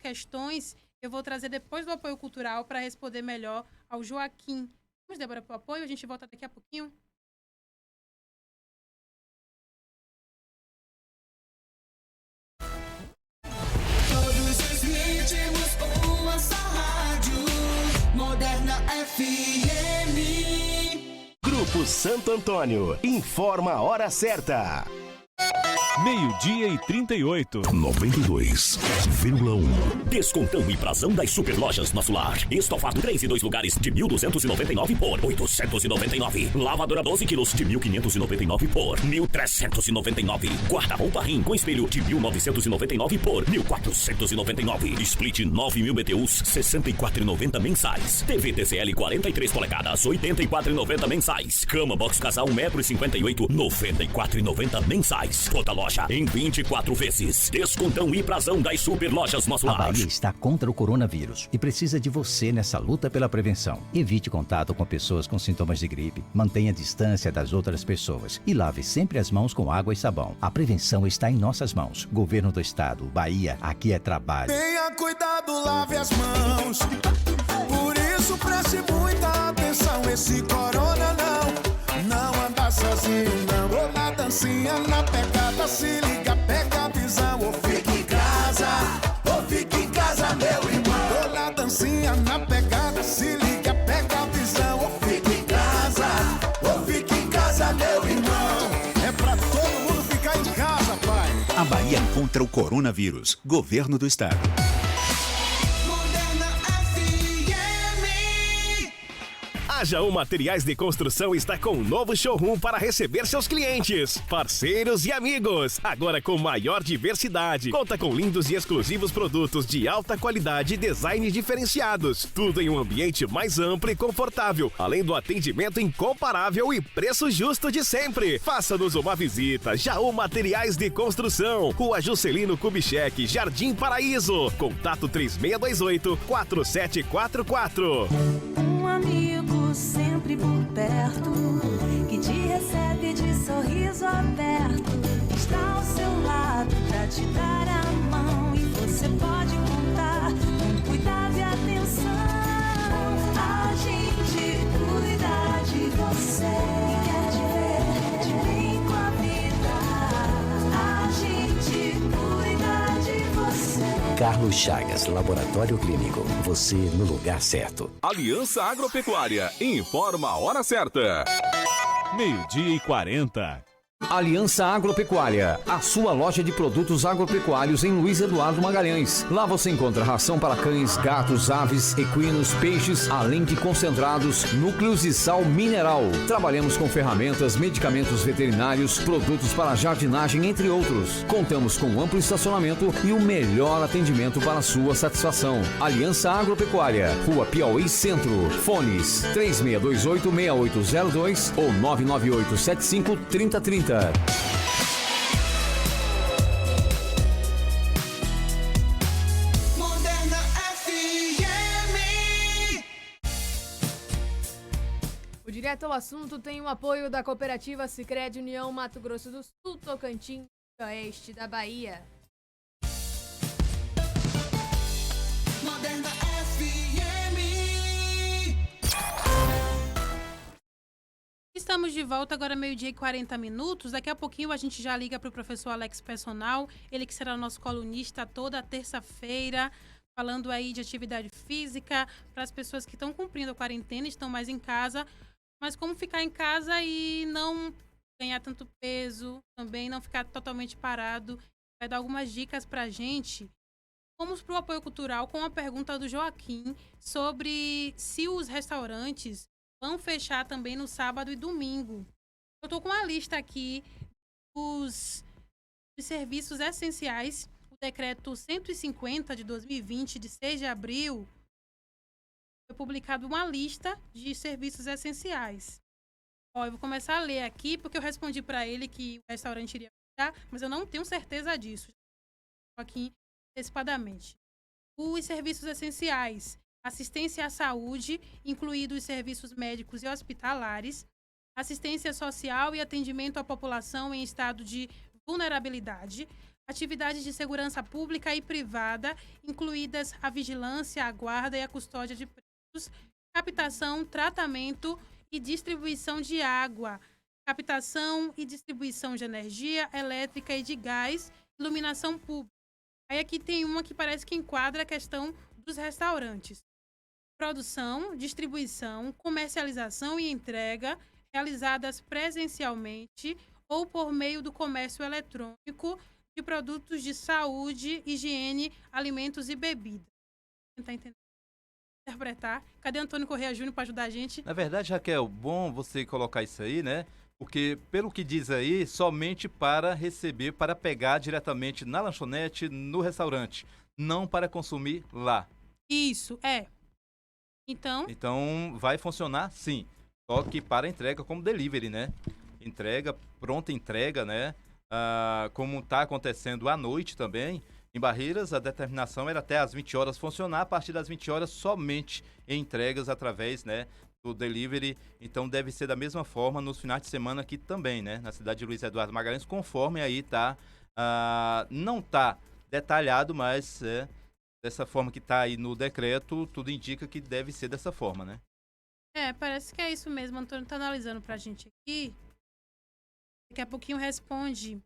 questões. Eu vou trazer depois do apoio cultural para responder melhor ao Joaquim. Vamos, Débora, para o apoio, a gente volta daqui a pouquinho. Uma só rádio, Moderna FM. Grupo Santo Antônio informa a hora certa. 12:38. 92,1. Descontão e prazão das Superlojas Nosso Lar. Estofado 3 e 2 lugares de 1.299 por 899. Lavadora 12 quilos de 1.599 por 1.399. Guarda-roupa Rim com espelho de 1.999 por 1.499. Split 9.000 BTUs 64,90 mensais. TV TCL 43 polegadas 84,90 mensais. Cama box casal 1,58 m 94,90 mensais. Toda loja em 24 vezes. Descontão e prazão das Superlojas Nosso Lar. A Bahia está contra o coronavírus e precisa de você nessa luta pela prevenção. Evite contato com pessoas com sintomas de gripe, mantenha a distância das outras pessoas e lave sempre as mãos com água e sabão. A prevenção está em nossas mãos. Governo do Estado, Bahia, aqui é trabalho. Tenha cuidado, lave as mãos. Por isso preste muita atenção. Esse corona não anda sozinho, não. Ou na dancinha, na pegada, se liga, pega a visão. Ou fique em casa, meu irmão. Ou na dancinha, na pegada, se liga, pega a visão. Ou fique em casa, meu irmão. É pra todo mundo ficar em casa, pai. A Bahia contra o coronavírus. Governo do Estado. A Jaú Materiais de Construção está com um novo showroom para receber seus clientes, parceiros e amigos. Agora com maior diversidade. Conta com lindos e exclusivos produtos de alta qualidade e designs diferenciados. Tudo em um ambiente mais amplo e confortável, além do atendimento incomparável e preço justo de sempre. Faça-nos uma visita. Jaú Materiais de Construção, Rua Juscelino Kubitschek, Jardim Paraíso. Contato 3628-4744. Um amigo sempre por perto, que te recebe de sorriso aberto, está ao seu lado pra te dar a mão, e você pode contar com cuidado e atenção. A gente cuida de você, quer te ver de bem com a vida. A gente cuida de você. Carlos Chagas, Laboratório Clínico. Você no lugar certo. Aliança Agropecuária informa a hora certa. 12h40. Aliança Agropecuária, a sua loja de produtos agropecuários em Luiz Eduardo Magalhães. Lá você encontra ração para cães, gatos, aves, equinos, peixes, além de concentrados, núcleos e sal mineral. Trabalhamos com ferramentas, medicamentos veterinários, produtos para jardinagem, entre outros. Contamos com amplo estacionamento e o melhor atendimento para sua satisfação. Aliança Agropecuária, Rua Piauí Centro. Fones 3628-6802 ou 99875-3030. Moderna FM. O Direto ao Assunto tem o apoio da Cooperativa Sicredi União Mato Grosso do Sul, Tocantins e Oeste da Bahia. Moderna FM. Estamos de volta agora, 12h40. Daqui a pouquinho a gente já liga para o professor Alex Personal, ele que será o nosso colunista toda terça-feira, falando aí de atividade física para as pessoas que estão cumprindo a quarentena, estão mais em casa, mas como ficar em casa e não ganhar tanto peso, também não ficar totalmente parado. Vai dar algumas dicas para a gente. Vamos para o apoio cultural com a pergunta do Joaquim sobre se os restaurantes vão fechar também no sábado e domingo. Eu estou com uma lista aqui dos serviços essenciais. O decreto 150 de 2020, de 6 de abril, foi publicado uma lista de serviços essenciais. Ó, eu vou começar a ler aqui, porque eu respondi para ele que o restaurante iria fechar, mas eu não tenho certeza disso. Aqui, antecipadamente. Os serviços essenciais: assistência à saúde, incluídos os serviços médicos e hospitalares, assistência social e atendimento à população em estado de vulnerabilidade, atividades de segurança pública e privada, incluídas a vigilância, a guarda e a custódia de presos, captação, tratamento e distribuição de água, captação e distribuição de energia elétrica e de gás, iluminação pública. Aí aqui tem uma que parece que enquadra a questão dos restaurantes. Produção, distribuição, comercialização e entrega realizadas presencialmente ou por meio do comércio eletrônico de produtos de saúde, higiene, alimentos e bebidas. Tentar entender, interpretar. Cadê Antônio Correia Júnior para ajudar a gente? Na verdade, Raquel, bom você colocar isso aí, né? Porque, pelo que diz aí, somente para receber, para pegar diretamente na lanchonete, no restaurante, não para consumir lá. Isso, é. Então, vai funcionar sim, só que para entrega como delivery, né? Entrega, pronta entrega, né? Como está acontecendo à noite também, em Barreiras, a determinação era até às 20 horas funcionar, a partir das 20 horas somente em entregas através, né, do delivery. Então deve ser da mesma forma nos finais de semana aqui também, né? Na cidade de Luiz Eduardo Magalhães, conforme aí tá, não tá detalhado, mas dessa forma que está aí no decreto, tudo indica que deve ser dessa forma, né? Parece que é isso mesmo. O Antônio está analisando para a gente aqui. Daqui a pouquinho responde.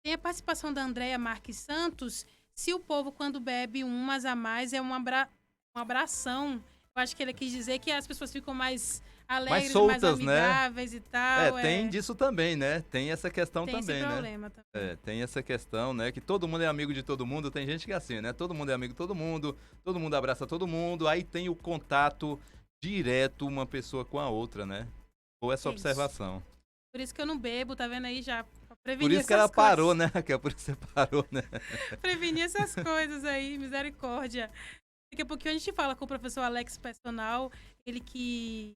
Tem a participação da Andréia Marques Santos. Se o povo, quando bebe umas a mais, é uma abração. Eu acho que ele quis dizer que as pessoas ficam mais alegres, mais soltas, mais amigáveis, né? E tal. Tem disso também, né? Tem essa questão tem também, esse problema né? Também. Tem essa questão, né? Que todo mundo é amigo de todo mundo. Tem gente que é assim, né? Todo mundo é amigo de todo mundo abraça todo mundo. Aí tem o contato direto uma pessoa com a outra, né? Ou essa observação. Por isso que eu não bebo, tá vendo aí já? Por isso que ela parou, né, Raquel? Por isso você parou, né? Prevenir essas coisas aí, misericórdia. Daqui a pouquinho a gente fala com o professor Alex Personal, ele que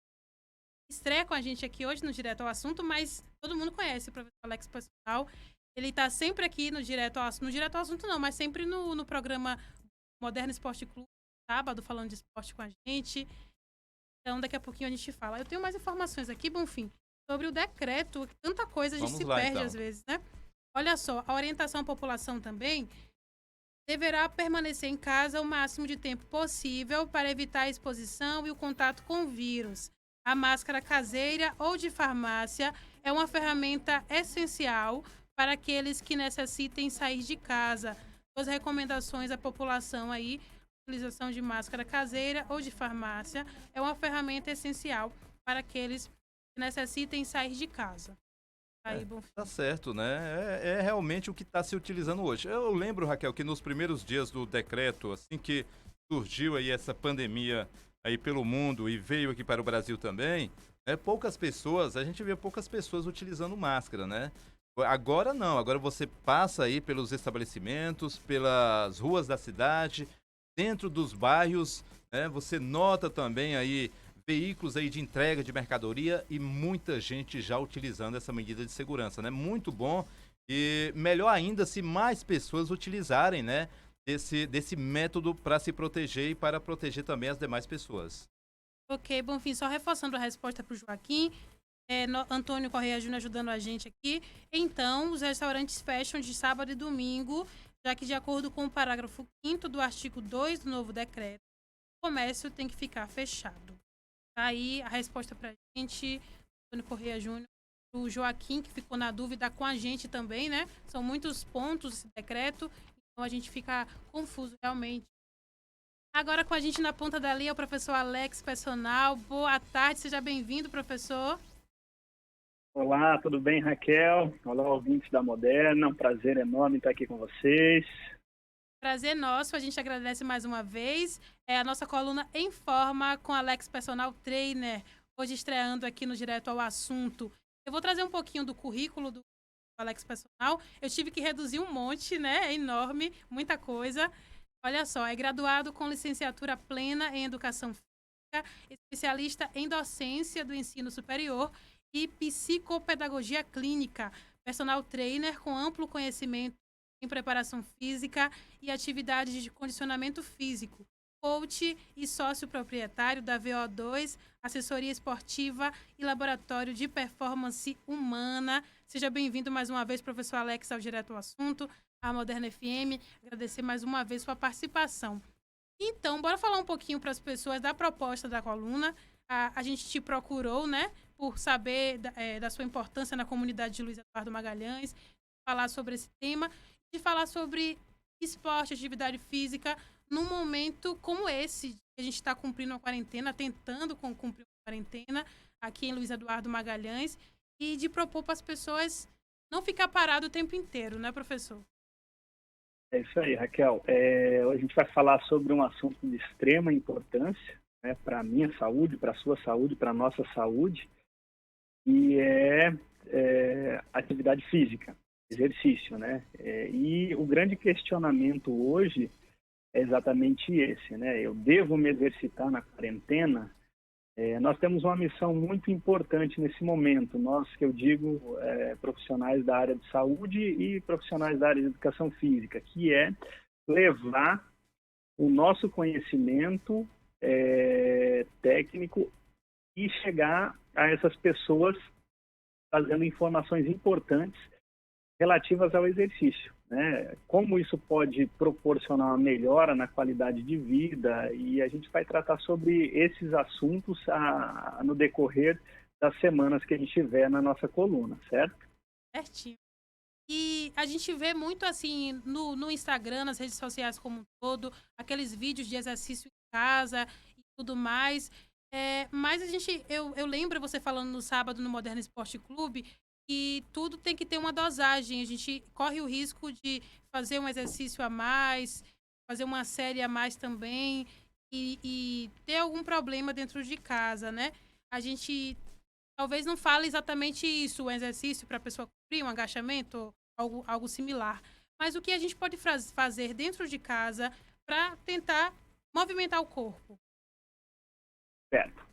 estreia com a gente aqui hoje no Direto ao Assunto, mas todo mundo conhece o professor Alex Personal. Ele tá sempre aqui no Direto ao Assunto. No Direto ao Assunto não, mas sempre no programa Moderno Esporte Clube, sábado, falando de esporte com a gente. Então, daqui a pouquinho a gente fala. Eu tenho mais informações aqui, Bonfim, sobre o decreto. Tanta coisa a gente se perde então, às vezes, né? Olha só, a orientação à população também deverá permanecer em casa o máximo de tempo possível para evitar a exposição e o contato com o vírus. A máscara caseira ou de farmácia é uma ferramenta essencial para aqueles que necessitem sair de casa. As recomendações à população aí, utilização de máscara caseira ou de farmácia é uma ferramenta essencial para aqueles que necessitem sair de casa. Aí, tá certo, né? É realmente o que está se utilizando hoje. Eu lembro, Raquel, que nos primeiros dias do decreto, assim que surgiu aí essa pandemia aí pelo mundo e veio aqui para o Brasil também, a gente vê poucas pessoas utilizando máscara, né? Agora não, agora você passa aí pelos estabelecimentos, pelas ruas da cidade, dentro dos bairros, né? Você nota também aí veículos aí de entrega de mercadoria e muita gente já utilizando essa medida de segurança, né? Muito bom e melhor ainda se mais pessoas utilizarem, né? Desse método para se proteger e para proteger também as demais pessoas. Ok, Bonfim, só reforçando a resposta para o Joaquim, Antônio Correia Júnior ajudando a gente aqui. Então, os restaurantes fecham de sábado e domingo, já que de acordo com o parágrafo 5º do artigo 2 do novo decreto, o comércio tem que ficar fechado. Tá aí a resposta para a gente, Antônio Correia Júnior. O Joaquim, que ficou na dúvida com a gente também, né? São muitos pontos esse decreto, então a gente fica confuso realmente. Agora com a gente na ponta da linha, o professor Alex Personal. Boa tarde, seja bem-vindo, professor. Olá, tudo bem, Raquel? Olá, ouvintes da Moderna. Um prazer enorme estar aqui com vocês. Prazer nosso, a gente agradece mais uma vez. A nossa coluna Em Forma com Alex Personal Trainer, hoje estreando aqui no Direto ao Assunto. Eu vou trazer um pouquinho do currículo do Alex Personal. Eu tive que reduzir um monte, né? É enorme, muita coisa. Olha só, é graduado com licenciatura plena em Educação Física, especialista em docência do ensino superior e psicopedagogia clínica, personal trainer com amplo conhecimento em preparação física e atividades de condicionamento físico, coach e sócio proprietário da VO2, assessoria esportiva e laboratório de performance humana. Seja bem-vindo mais uma vez, professor Alex, ao Direto ao Assunto, à Moderna FM. Agradecer mais uma vez sua participação. Então, bora falar um pouquinho para as pessoas da proposta da coluna. A gente te procurou, né, por saber da sua importância na comunidade de Luiz Eduardo Magalhães, falar sobre esse tema, de falar sobre esporte, atividade física, num momento como esse, que a gente está cumprindo a quarentena, tentando cumprir a quarentena aqui em Luiz Eduardo Magalhães, e de propor para as pessoas não ficar parado o tempo inteiro, né, professor? É isso aí, Raquel. Hoje a gente vai falar sobre um assunto de extrema importância, né, para a minha saúde, para a sua saúde, para a nossa saúde, e atividade física, exercício, né? E o grande questionamento hoje é exatamente esse, né? Eu devo me exercitar na quarentena? Nós temos uma missão muito importante nesse momento, nós, que eu digo, profissionais da área de saúde e profissionais da área de educação física, que é levar o nosso conhecimento técnico e chegar a essas pessoas trazendo informações importantes relativas ao exercício, né? Como isso pode proporcionar uma melhora na qualidade de vida, e a gente vai tratar sobre esses assuntos no decorrer das semanas que a gente tiver na nossa coluna, certo? Certinho. E a gente vê muito assim no Instagram, nas redes sociais como um todo, aqueles vídeos de exercício em casa e tudo mais. Mas eu lembro você falando no sábado no Moderna Esporte Clube que tudo tem que ter uma dosagem. A gente corre o risco de fazer um exercício a mais, fazer uma série a mais também e ter algum problema dentro de casa, né? A gente talvez não fale exatamente isso, o exercício para a pessoa cumprir um agachamento ou algo similar. Mas o que a gente pode fazer dentro de casa para tentar movimentar o corpo? Certo.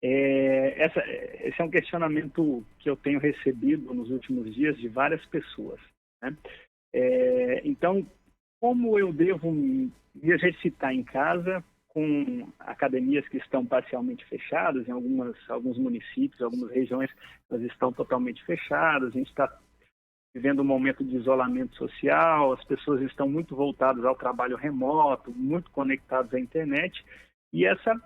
Esse é um questionamento que eu tenho recebido nos últimos dias de várias pessoas, né? Então, como eu devo me exercitar em casa com academias que estão parcialmente fechadas, em alguns municípios, algumas regiões, elas estão totalmente fechadas, a gente está vivendo um momento de isolamento social, as pessoas estão muito voltadas ao trabalho remoto, muito conectadas à internet, e essa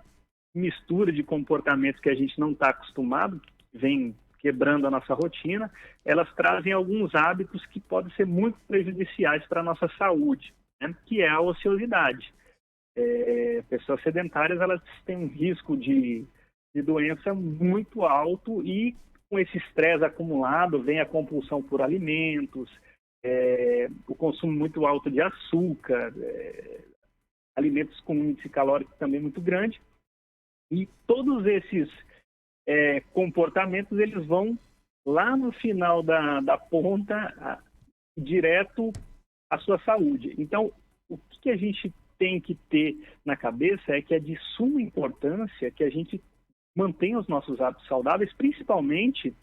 mistura de comportamentos que a gente não está acostumado, que vem quebrando a nossa rotina, elas trazem alguns hábitos que podem ser muito prejudiciais para a nossa saúde, né, que é a ociosidade. Pessoas sedentárias, elas têm um risco de doença muito alto e com esse estresse acumulado vem a compulsão por alimentos, o consumo muito alto de açúcar, alimentos com índice calórico também muito grande. E todos esses comportamentos, eles vão lá no final da ponta, direto à sua saúde. Então, o que a gente tem que ter na cabeça é que é de suma importância que a gente mantenha os nossos hábitos saudáveis, principalmente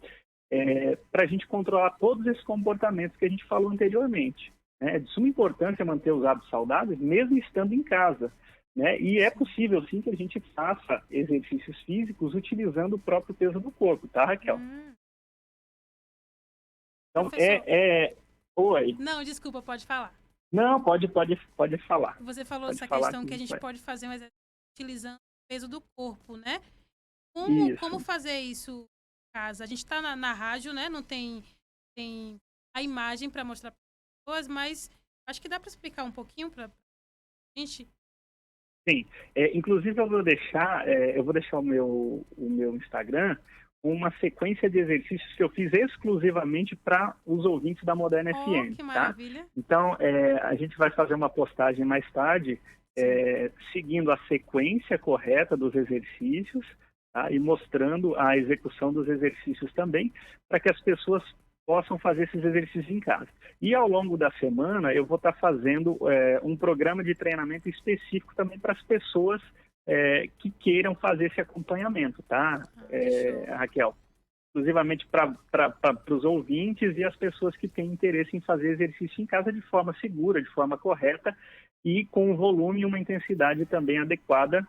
para a gente controlar todos esses comportamentos que a gente falou anteriormente. É de suma importância manter os hábitos saudáveis, mesmo estando em casa. Né? E é possível, sim, que a gente faça exercícios físicos utilizando o próprio peso do corpo, tá, Raquel? Então, Oi. Não, desculpa, pode falar. Não, pode falar. Você falou pode essa falar questão que a gente vai. pode fazer um exercício utilizando o peso do corpo, né? Isso. Como fazer isso em casa? A gente está na rádio, né? Não tem a imagem para mostrar para as pessoas, mas acho que dá para explicar um pouquinho para a gente. Sim, inclusive eu vou deixar o meu Instagram com uma sequência de exercícios que eu fiz exclusivamente para os ouvintes da Moderna FM. Que maravilha. Tá? Então, a gente vai fazer uma postagem mais tarde, seguindo a sequência correta dos exercícios, tá? E mostrando a execução dos exercícios também, para que as pessoas possam fazer esses exercícios em casa. E ao longo da semana eu vou estar fazendo um programa de treinamento específico também para as pessoas que queiram fazer esse acompanhamento, tá, Raquel? Exclusivamente para os ouvintes e as pessoas que têm interesse em fazer exercício em casa de forma segura, de forma correta e com um volume e uma intensidade também adequada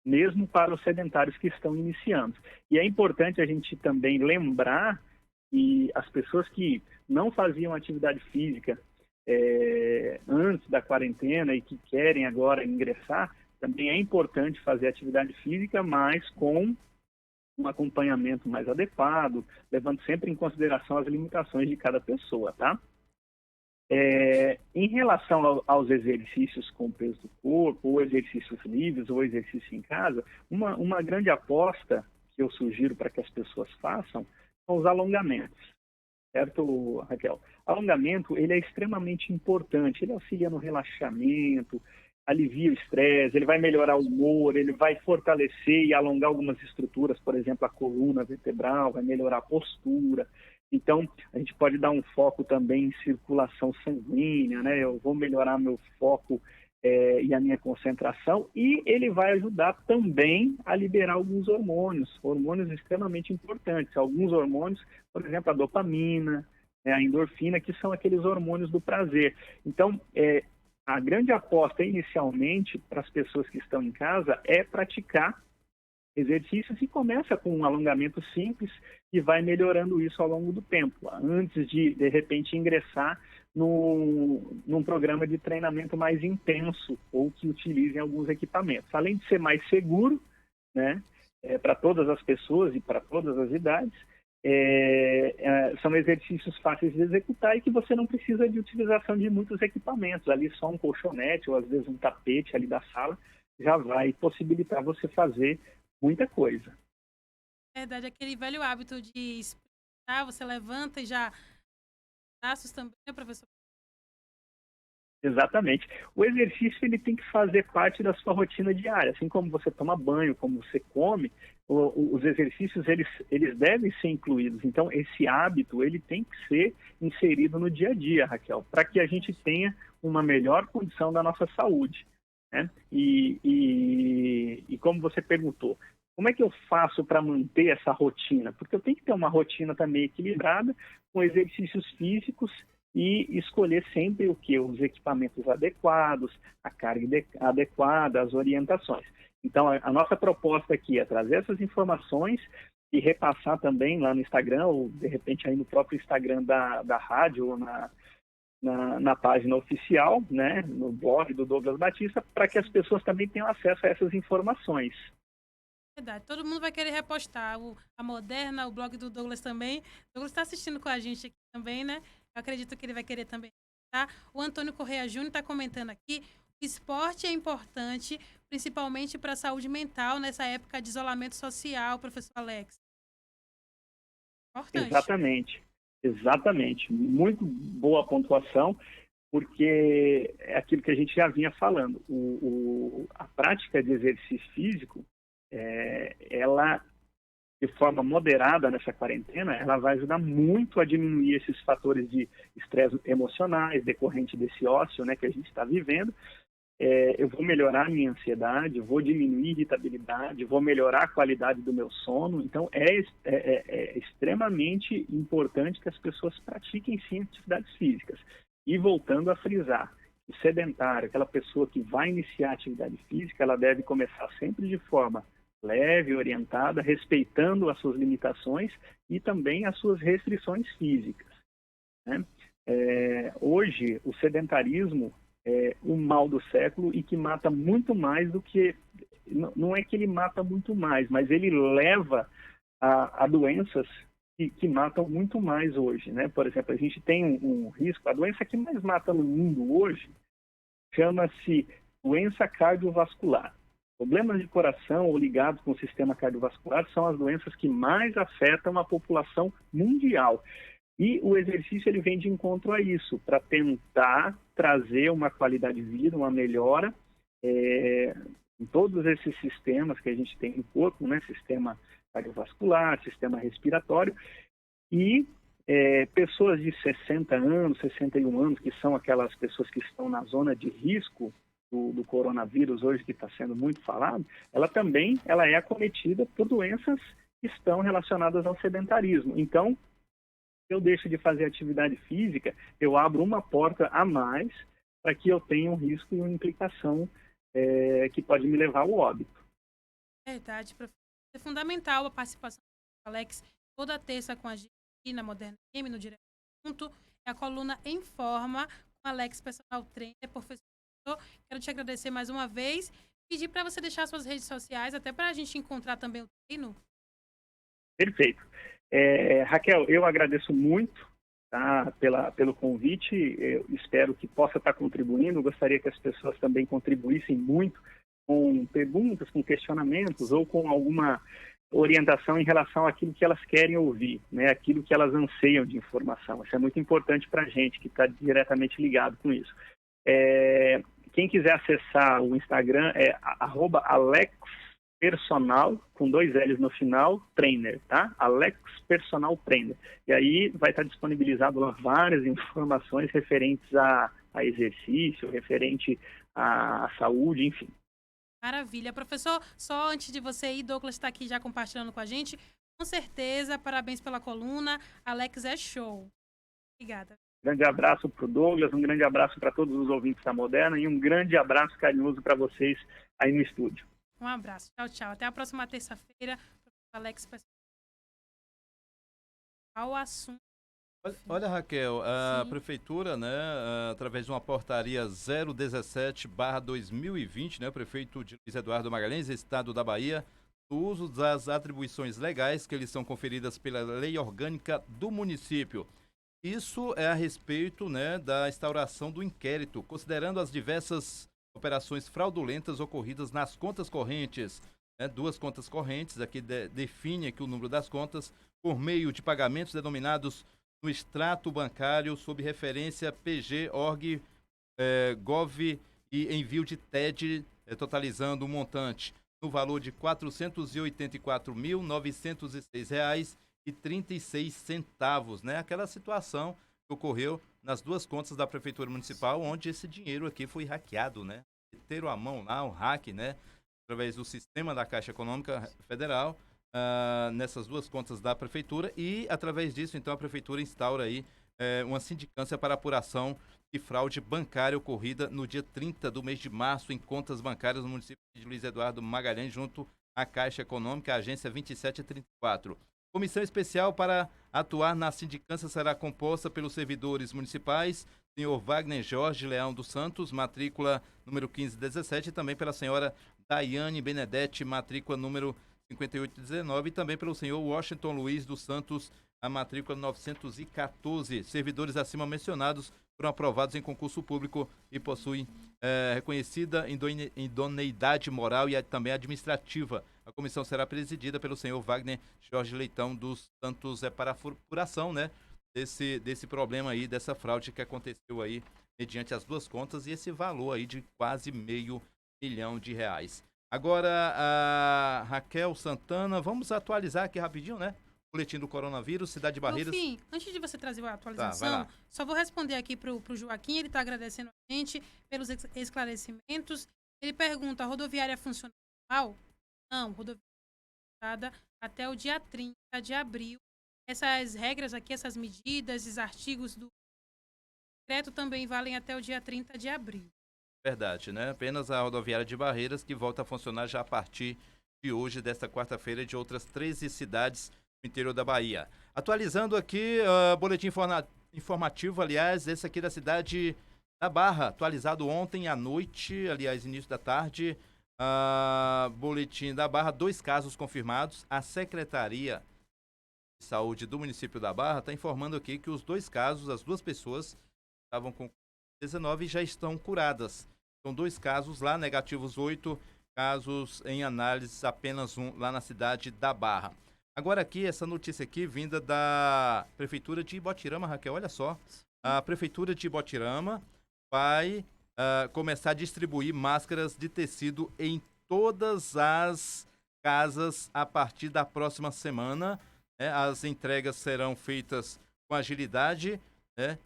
mesmo para os sedentários que estão iniciando. E é importante a gente também lembrar que as pessoas que não faziam atividade física antes da quarentena e que querem agora ingressar, também é importante fazer atividade física, mas com um acompanhamento mais adequado, levando sempre em consideração as limitações de cada pessoa, tá? Em relação aos exercícios com peso do corpo, ou exercícios livres, ou exercício em casa, uma grande aposta que eu sugiro para que as pessoas façam são os alongamentos, certo, Raquel? Alongamento, ele é extremamente importante, ele auxilia no relaxamento, alivia o estresse, ele vai melhorar o humor, ele vai fortalecer e alongar algumas estruturas, por exemplo, a coluna vertebral, vai melhorar a postura. Então, a gente pode dar um foco também em circulação sanguínea, né? Eu vou melhorar meu foco e a minha concentração, e ele vai ajudar também a liberar alguns hormônios extremamente importantes. Alguns hormônios, por exemplo, a dopamina, a endorfina, que são aqueles hormônios do prazer. Então, a grande aposta inicialmente para as pessoas que estão em casa é praticar exercícios e começa com um alongamento simples e vai melhorando isso ao longo do tempo, antes de repente, ingressar num programa de treinamento mais intenso ou que utilizem alguns equipamentos. Além de ser mais seguro, né, para todas as pessoas e para todas as idades, são exercícios fáceis de executar e que você não precisa de utilização de muitos equipamentos. Ali só um colchonete ou às vezes um tapete ali da sala já vai possibilitar você fazer muita coisa. Verdade, aquele velho hábito de explicar, você levanta e já braços também, né, professor? Exatamente. O exercício ele tem que fazer parte da sua rotina diária, assim como você toma banho, como você come, os exercícios eles devem ser incluídos. Então esse hábito ele tem que ser inserido no dia a dia, Raquel, para que a gente tenha uma melhor condição da nossa saúde, né? E como você perguntou, como é que eu faço para manter essa rotina? Porque eu tenho que ter uma rotina também equilibrada, com exercícios físicos e escolher sempre os equipamentos adequados, a carga adequada, as orientações. Então, a nossa proposta aqui é trazer essas informações e repassar também lá no Instagram, ou de repente aí no próprio Instagram da rádio, ou na página oficial, né, no blog do Douglas Batista, para que as pessoas também tenham acesso a essas informações. Verdade, todo mundo vai querer repostar a Moderna, o blog do Douglas também. O Douglas está assistindo com a gente aqui também, né? Eu acredito que ele vai querer também tá? O Antônio Correia Júnior está comentando aqui, o esporte é importante, principalmente para a saúde mental nessa época de isolamento social, professor Alex. Importante. Exatamente. Muito boa pontuação, porque é aquilo que a gente já vinha falando. A prática de exercício físico, ela, de forma moderada nessa quarentena, ela vai ajudar muito a diminuir esses fatores de estresse emocionais decorrente desse ócio, né, que a gente está vivendo. Eu vou melhorar a minha ansiedade, vou diminuir a irritabilidade, vou melhorar a qualidade do meu sono. Então, é extremamente importante que as pessoas pratiquem, sim, atividades físicas. E voltando a frisar, o sedentário, aquela pessoa que vai iniciar a atividade física, ela deve começar sempre de forma leve, orientada, respeitando as suas limitações e também as suas restrições físicas, né? Hoje, o sedentarismo é o mal do século e que mata muito mais do que... Não é que ele mata muito mais, mas ele leva a doenças que matam muito mais hoje, né? Por exemplo, a gente tem um risco, a doença que mais mata no mundo hoje chama-se doença cardiovascular. Problemas de coração ou ligados com o sistema cardiovascular são as doenças que mais afetam a população mundial. E o exercício ele vem de encontro a isso, para tentar trazer uma qualidade de vida, uma melhora em todos esses sistemas que a gente tem no corpo, né? Sistema cardiovascular, sistema respiratório. E pessoas de 60 anos, 61 anos, que são aquelas pessoas que estão na zona de risco do coronavírus hoje, que está sendo muito falado, ela é acometida por doenças que estão relacionadas ao sedentarismo. Então, se eu deixo de fazer atividade física, eu abro uma porta a mais para que eu tenha um risco e uma implicação que pode me levar ao óbito. Verdade, professor. É fundamental a participação do Alex toda terça com a gente aqui na Moderna FM, no Direto Assunto. É a coluna Em Forma com Alex, personal trainer, professor. Quero te agradecer mais uma vez. Pedir para você deixar suas redes sociais, até para a gente encontrar também o treino. Perfeito. Raquel, eu agradeço muito, tá, pelo convite. Eu espero que possa estar contribuindo. Eu gostaria que as pessoas também contribuíssem muito com perguntas, com questionamentos ou com alguma orientação em relação àquilo que elas querem ouvir, né, aquilo que elas anseiam de informação. Isso é muito importante para a gente que está diretamente ligado com isso. Quem quiser acessar o Instagram é @AlexPersonal, com 2 L's no final, trainer, tá? Alex Personal Trainer. E aí vai estar disponibilizado lá várias informações referentes a exercício, referente à saúde, enfim. Maravilha. Professor, só antes de você ir, Douglas está aqui já compartilhando com a gente. Com certeza, parabéns pela coluna. Alex é show. Obrigada. Grande abraço para o Douglas, um grande abraço para todos os ouvintes da Moderna e um grande abraço carinhoso para vocês aí no estúdio. Um abraço. Tchau, tchau. Até a próxima terça-feira. Alex, ao assunto. Olha, Raquel, a prefeitura, né, através de uma portaria 017/2020, né, o prefeito Luiz Eduardo Magalhães, Estado da Bahia, o uso das atribuições legais que lhes são conferidas pela lei orgânica do município. Isso é a respeito, né, da instauração do inquérito, considerando as diversas operações fraudulentas ocorridas nas contas correntes. 2 contas correntes, aqui define aqui o número das contas, por meio de pagamentos denominados no extrato bancário sob referência PG, ORG, GOV e envio de TED, totalizando um montante no valor de R$ 484.906,36, né? Aquela situação que ocorreu nas 2 contas da Prefeitura Municipal, onde esse dinheiro aqui foi hackeado, né? Meteram a mão lá, um hack, né? Através do sistema da Caixa Econômica Federal, nessas 2 contas da Prefeitura, e através disso, então, a Prefeitura instaura aí uma sindicância para apuração de fraude bancária ocorrida no dia 30 do mês de março em contas bancárias no município de Luiz Eduardo Magalhães, junto à Caixa Econômica, a agência 2734. Comissão especial para atuar na sindicância será composta pelos servidores municipais, senhor Wagner Jorge Leão dos Santos, matrícula número 1517, e também pela senhora Daiane Benedetti, matrícula número 5819, e também pelo senhor Washington Luiz dos Santos, a matrícula 914. Servidores acima mencionados foram aprovados em concurso público e possuem reconhecida idoneidade moral e também administrativa. A comissão será presidida pelo senhor Wagner Jorge Leitão dos Santos, para a apuração, né, desse problema aí, dessa fraude que aconteceu aí mediante as duas contas e esse valor aí de quase R$500 milhão. Agora, a Raquel Santana, vamos atualizar aqui rapidinho, né? Boletim do coronavírus, Cidade de Barreiras. Enfim, antes de você trazer a atualização, só vou responder aqui pro Joaquim, ele está agradecendo a gente pelos esclarecimentos. Ele pergunta, a rodoviária funciona normal? Não, rodoviária funcionada até o dia 30 de abril. Essas regras aqui, essas medidas, esses artigos do decreto também valem até o dia 30 de abril. Verdade, né? Apenas a rodoviária de Barreiras que volta a funcionar já a partir de hoje, desta quarta-feira, de outras 13 cidades no interior da Bahia. Atualizando aqui, boletim informativo, aliás, esse aqui da cidade da Barra, atualizado ontem à noite, aliás, início da tarde, boletim da Barra, 2 casos confirmados. A Secretaria de Saúde do município da Barra está informando aqui que os 2 casos, as 2 pessoas estavam com Covid-19 já estão curadas. São 2 casos lá, negativos 8, casos em análise apenas 1 lá na cidade da Barra. Agora aqui, essa notícia aqui vinda da Prefeitura de Ibotirama, Raquel, olha só. A Prefeitura de Ibotirama vai começar a distribuir máscaras de tecido em todas as casas a partir da próxima semana. As entregas serão feitas com agilidade,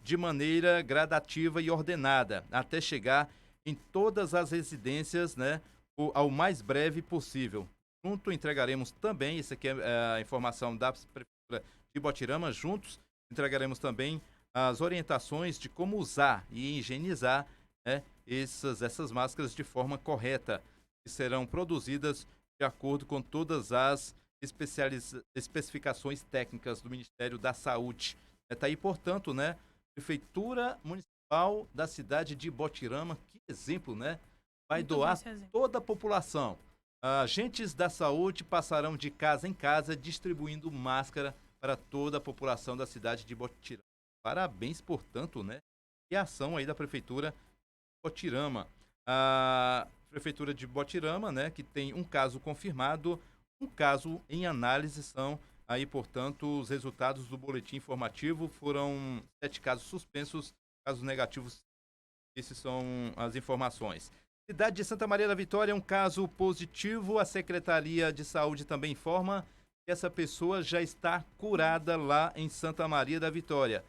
de maneira gradativa e ordenada, até chegar em todas as residências, ao mais breve possível. Junto entregaremos também, isso aqui é a informação da Prefeitura de Ibotirama, juntos entregaremos também as orientações de como usar e higienizar essas máscaras de forma correta, que serão produzidas de acordo com todas as especificações técnicas do Ministério da Saúde. Está aí, portanto, Prefeitura Municipal da cidade de Ibotirama, que exemplo, vai Muito doar bom, toda a população. Agentes da saúde passarão de casa em casa distribuindo máscara para toda a população da cidade de Ibotirama. Parabéns, portanto, e a ação aí da Prefeitura de Ibotirama. A Prefeitura de Ibotirama, que tem um caso confirmado, um caso em análise, são aí, portanto, os resultados do boletim informativo. Foram 7 casos suspensos, casos negativos. Esses são as informações. Cidade de Santa Maria da Vitória, um caso positivo. A Secretaria de Saúde também informa que essa pessoa já está curada lá em Santa Maria da Vitória.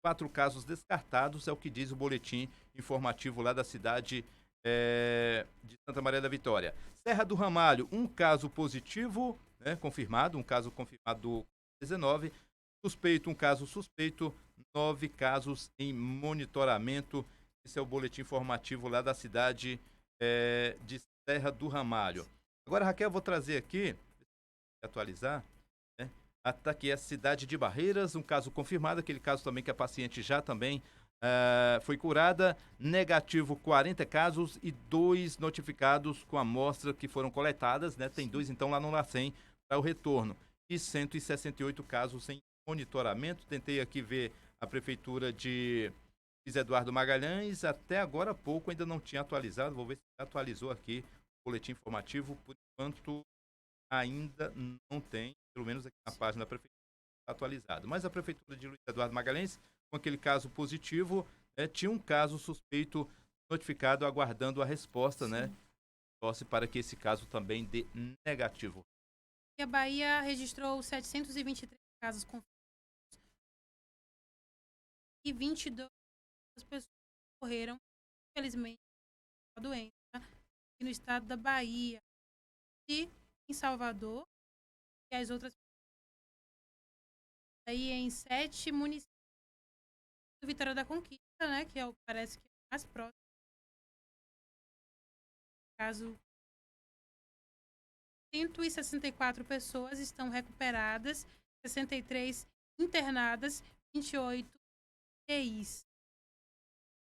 4 casos descartados, é o que diz o boletim informativo lá da cidade de Santa Maria da Vitória. Serra do Ramalho, um caso positivo, confirmado, um caso confirmado do 19. Suspeito, um caso suspeito, 9 casos em monitoramento. Esse é o boletim informativo lá da cidade de Serra do Ramalho. Agora, Raquel, eu vou trazer aqui, atualizar, Está aqui a cidade de Barreiras, um caso confirmado, aquele caso também que a paciente já também foi curada, negativo 40 casos e 2 notificados com amostra que foram coletadas, tem 2 então lá no LACEN para o retorno, e 168 casos em monitoramento. Tentei aqui ver a prefeitura de Luiz Eduardo Magalhães, até agora há pouco ainda não tinha atualizado, vou ver se atualizou aqui o boletim informativo, por enquanto ainda não tem, pelo menos aqui na página da prefeitura atualizado. Mas a prefeitura de Luiz Eduardo Magalhães, com aquele caso positivo, tinha um caso suspeito notificado, aguardando a resposta, Torce para que esse caso também dê negativo. E a Bahia registrou 723 casos confirmados e 22 pessoas morreram, infelizmente, com a doença aqui no estado da Bahia. E em Salvador e as outras aí em 7 municípios do Vitória da Conquista, que parece que é o mais próximo. Caso 164 pessoas estão recuperadas, 63 internadas, 28 UTIs.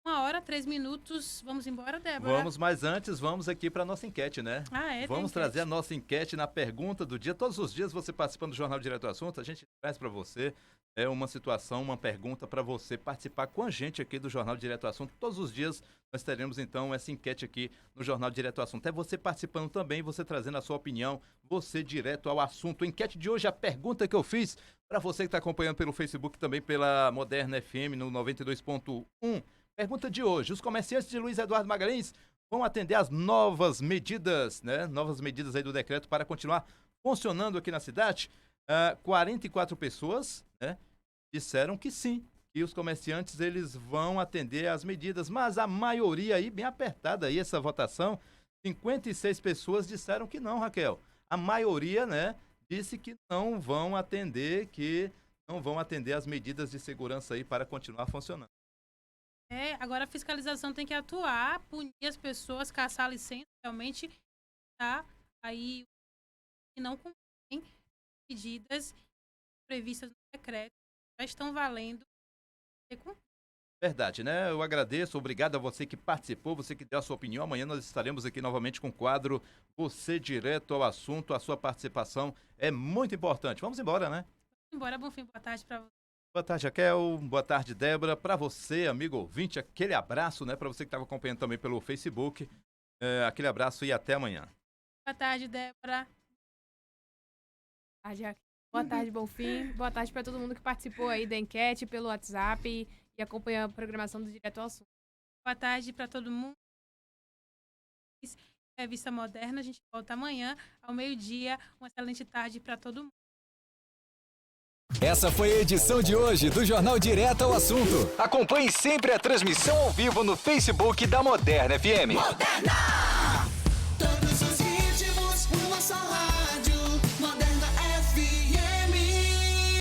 1h03. Vamos embora, Débora? Vamos, mas antes vamos aqui para nossa enquete, né? Vamos trazer a nossa enquete na pergunta do dia. Todos os dias você participando do Jornal Direto ao Assunto, a gente traz para você uma situação, uma pergunta para você participar com a gente aqui do Jornal Direto ao Assunto. Todos os dias nós teremos então essa enquete aqui no Jornal Direto ao Assunto. É você participando também, você trazendo a sua opinião, você direto ao assunto. A enquete de hoje, a pergunta que eu fiz para você que está acompanhando pelo Facebook, também pela Moderna FM no 92.1. Pergunta de hoje: os comerciantes de Luiz Eduardo Magalhães vão atender às novas medidas, né? Novas medidas aí do decreto para continuar funcionando aqui na cidade? 44 pessoas, né, disseram que sim, que os comerciantes eles vão atender às medidas, mas a maioria aí, bem apertada aí essa votação, 56 pessoas disseram que não, Raquel. A maioria, né, disse que não vão atender, as medidas de segurança aí para continuar funcionando. Agora a fiscalização tem que atuar, punir as pessoas, caçar a licença, realmente, tá? Aí, que não cumprem medidas previstas no decreto, já estão valendo. Verdade, né? Eu agradeço, obrigado a você que participou, você que deu a sua opinião. Amanhã nós estaremos aqui novamente com o quadro Você Direto ao Assunto. A sua participação é muito importante. Vamos embora, né? Vamos embora, bom fim, boa tarde para você. Boa tarde, Raquel. Boa tarde, Débora. Para você, amigo ouvinte, aquele abraço, né? Para você que estava acompanhando também pelo Facebook, aquele abraço e até amanhã. Boa tarde, Débora. Boa tarde, Bonfim. Boa tarde para todo mundo que participou aí da enquete pelo WhatsApp e acompanha a programação do Direto ao Assunto. Boa tarde para todo mundo. Revista Moderna, a gente volta amanhã ao meio-dia. Uma excelente tarde para todo mundo. Essa foi a edição de hoje do Jornal Direto ao Assunto. Acompanhe sempre a transmissão ao vivo no Facebook da Moderna FM. Moderna! Todos os ritmos, uma só rádio.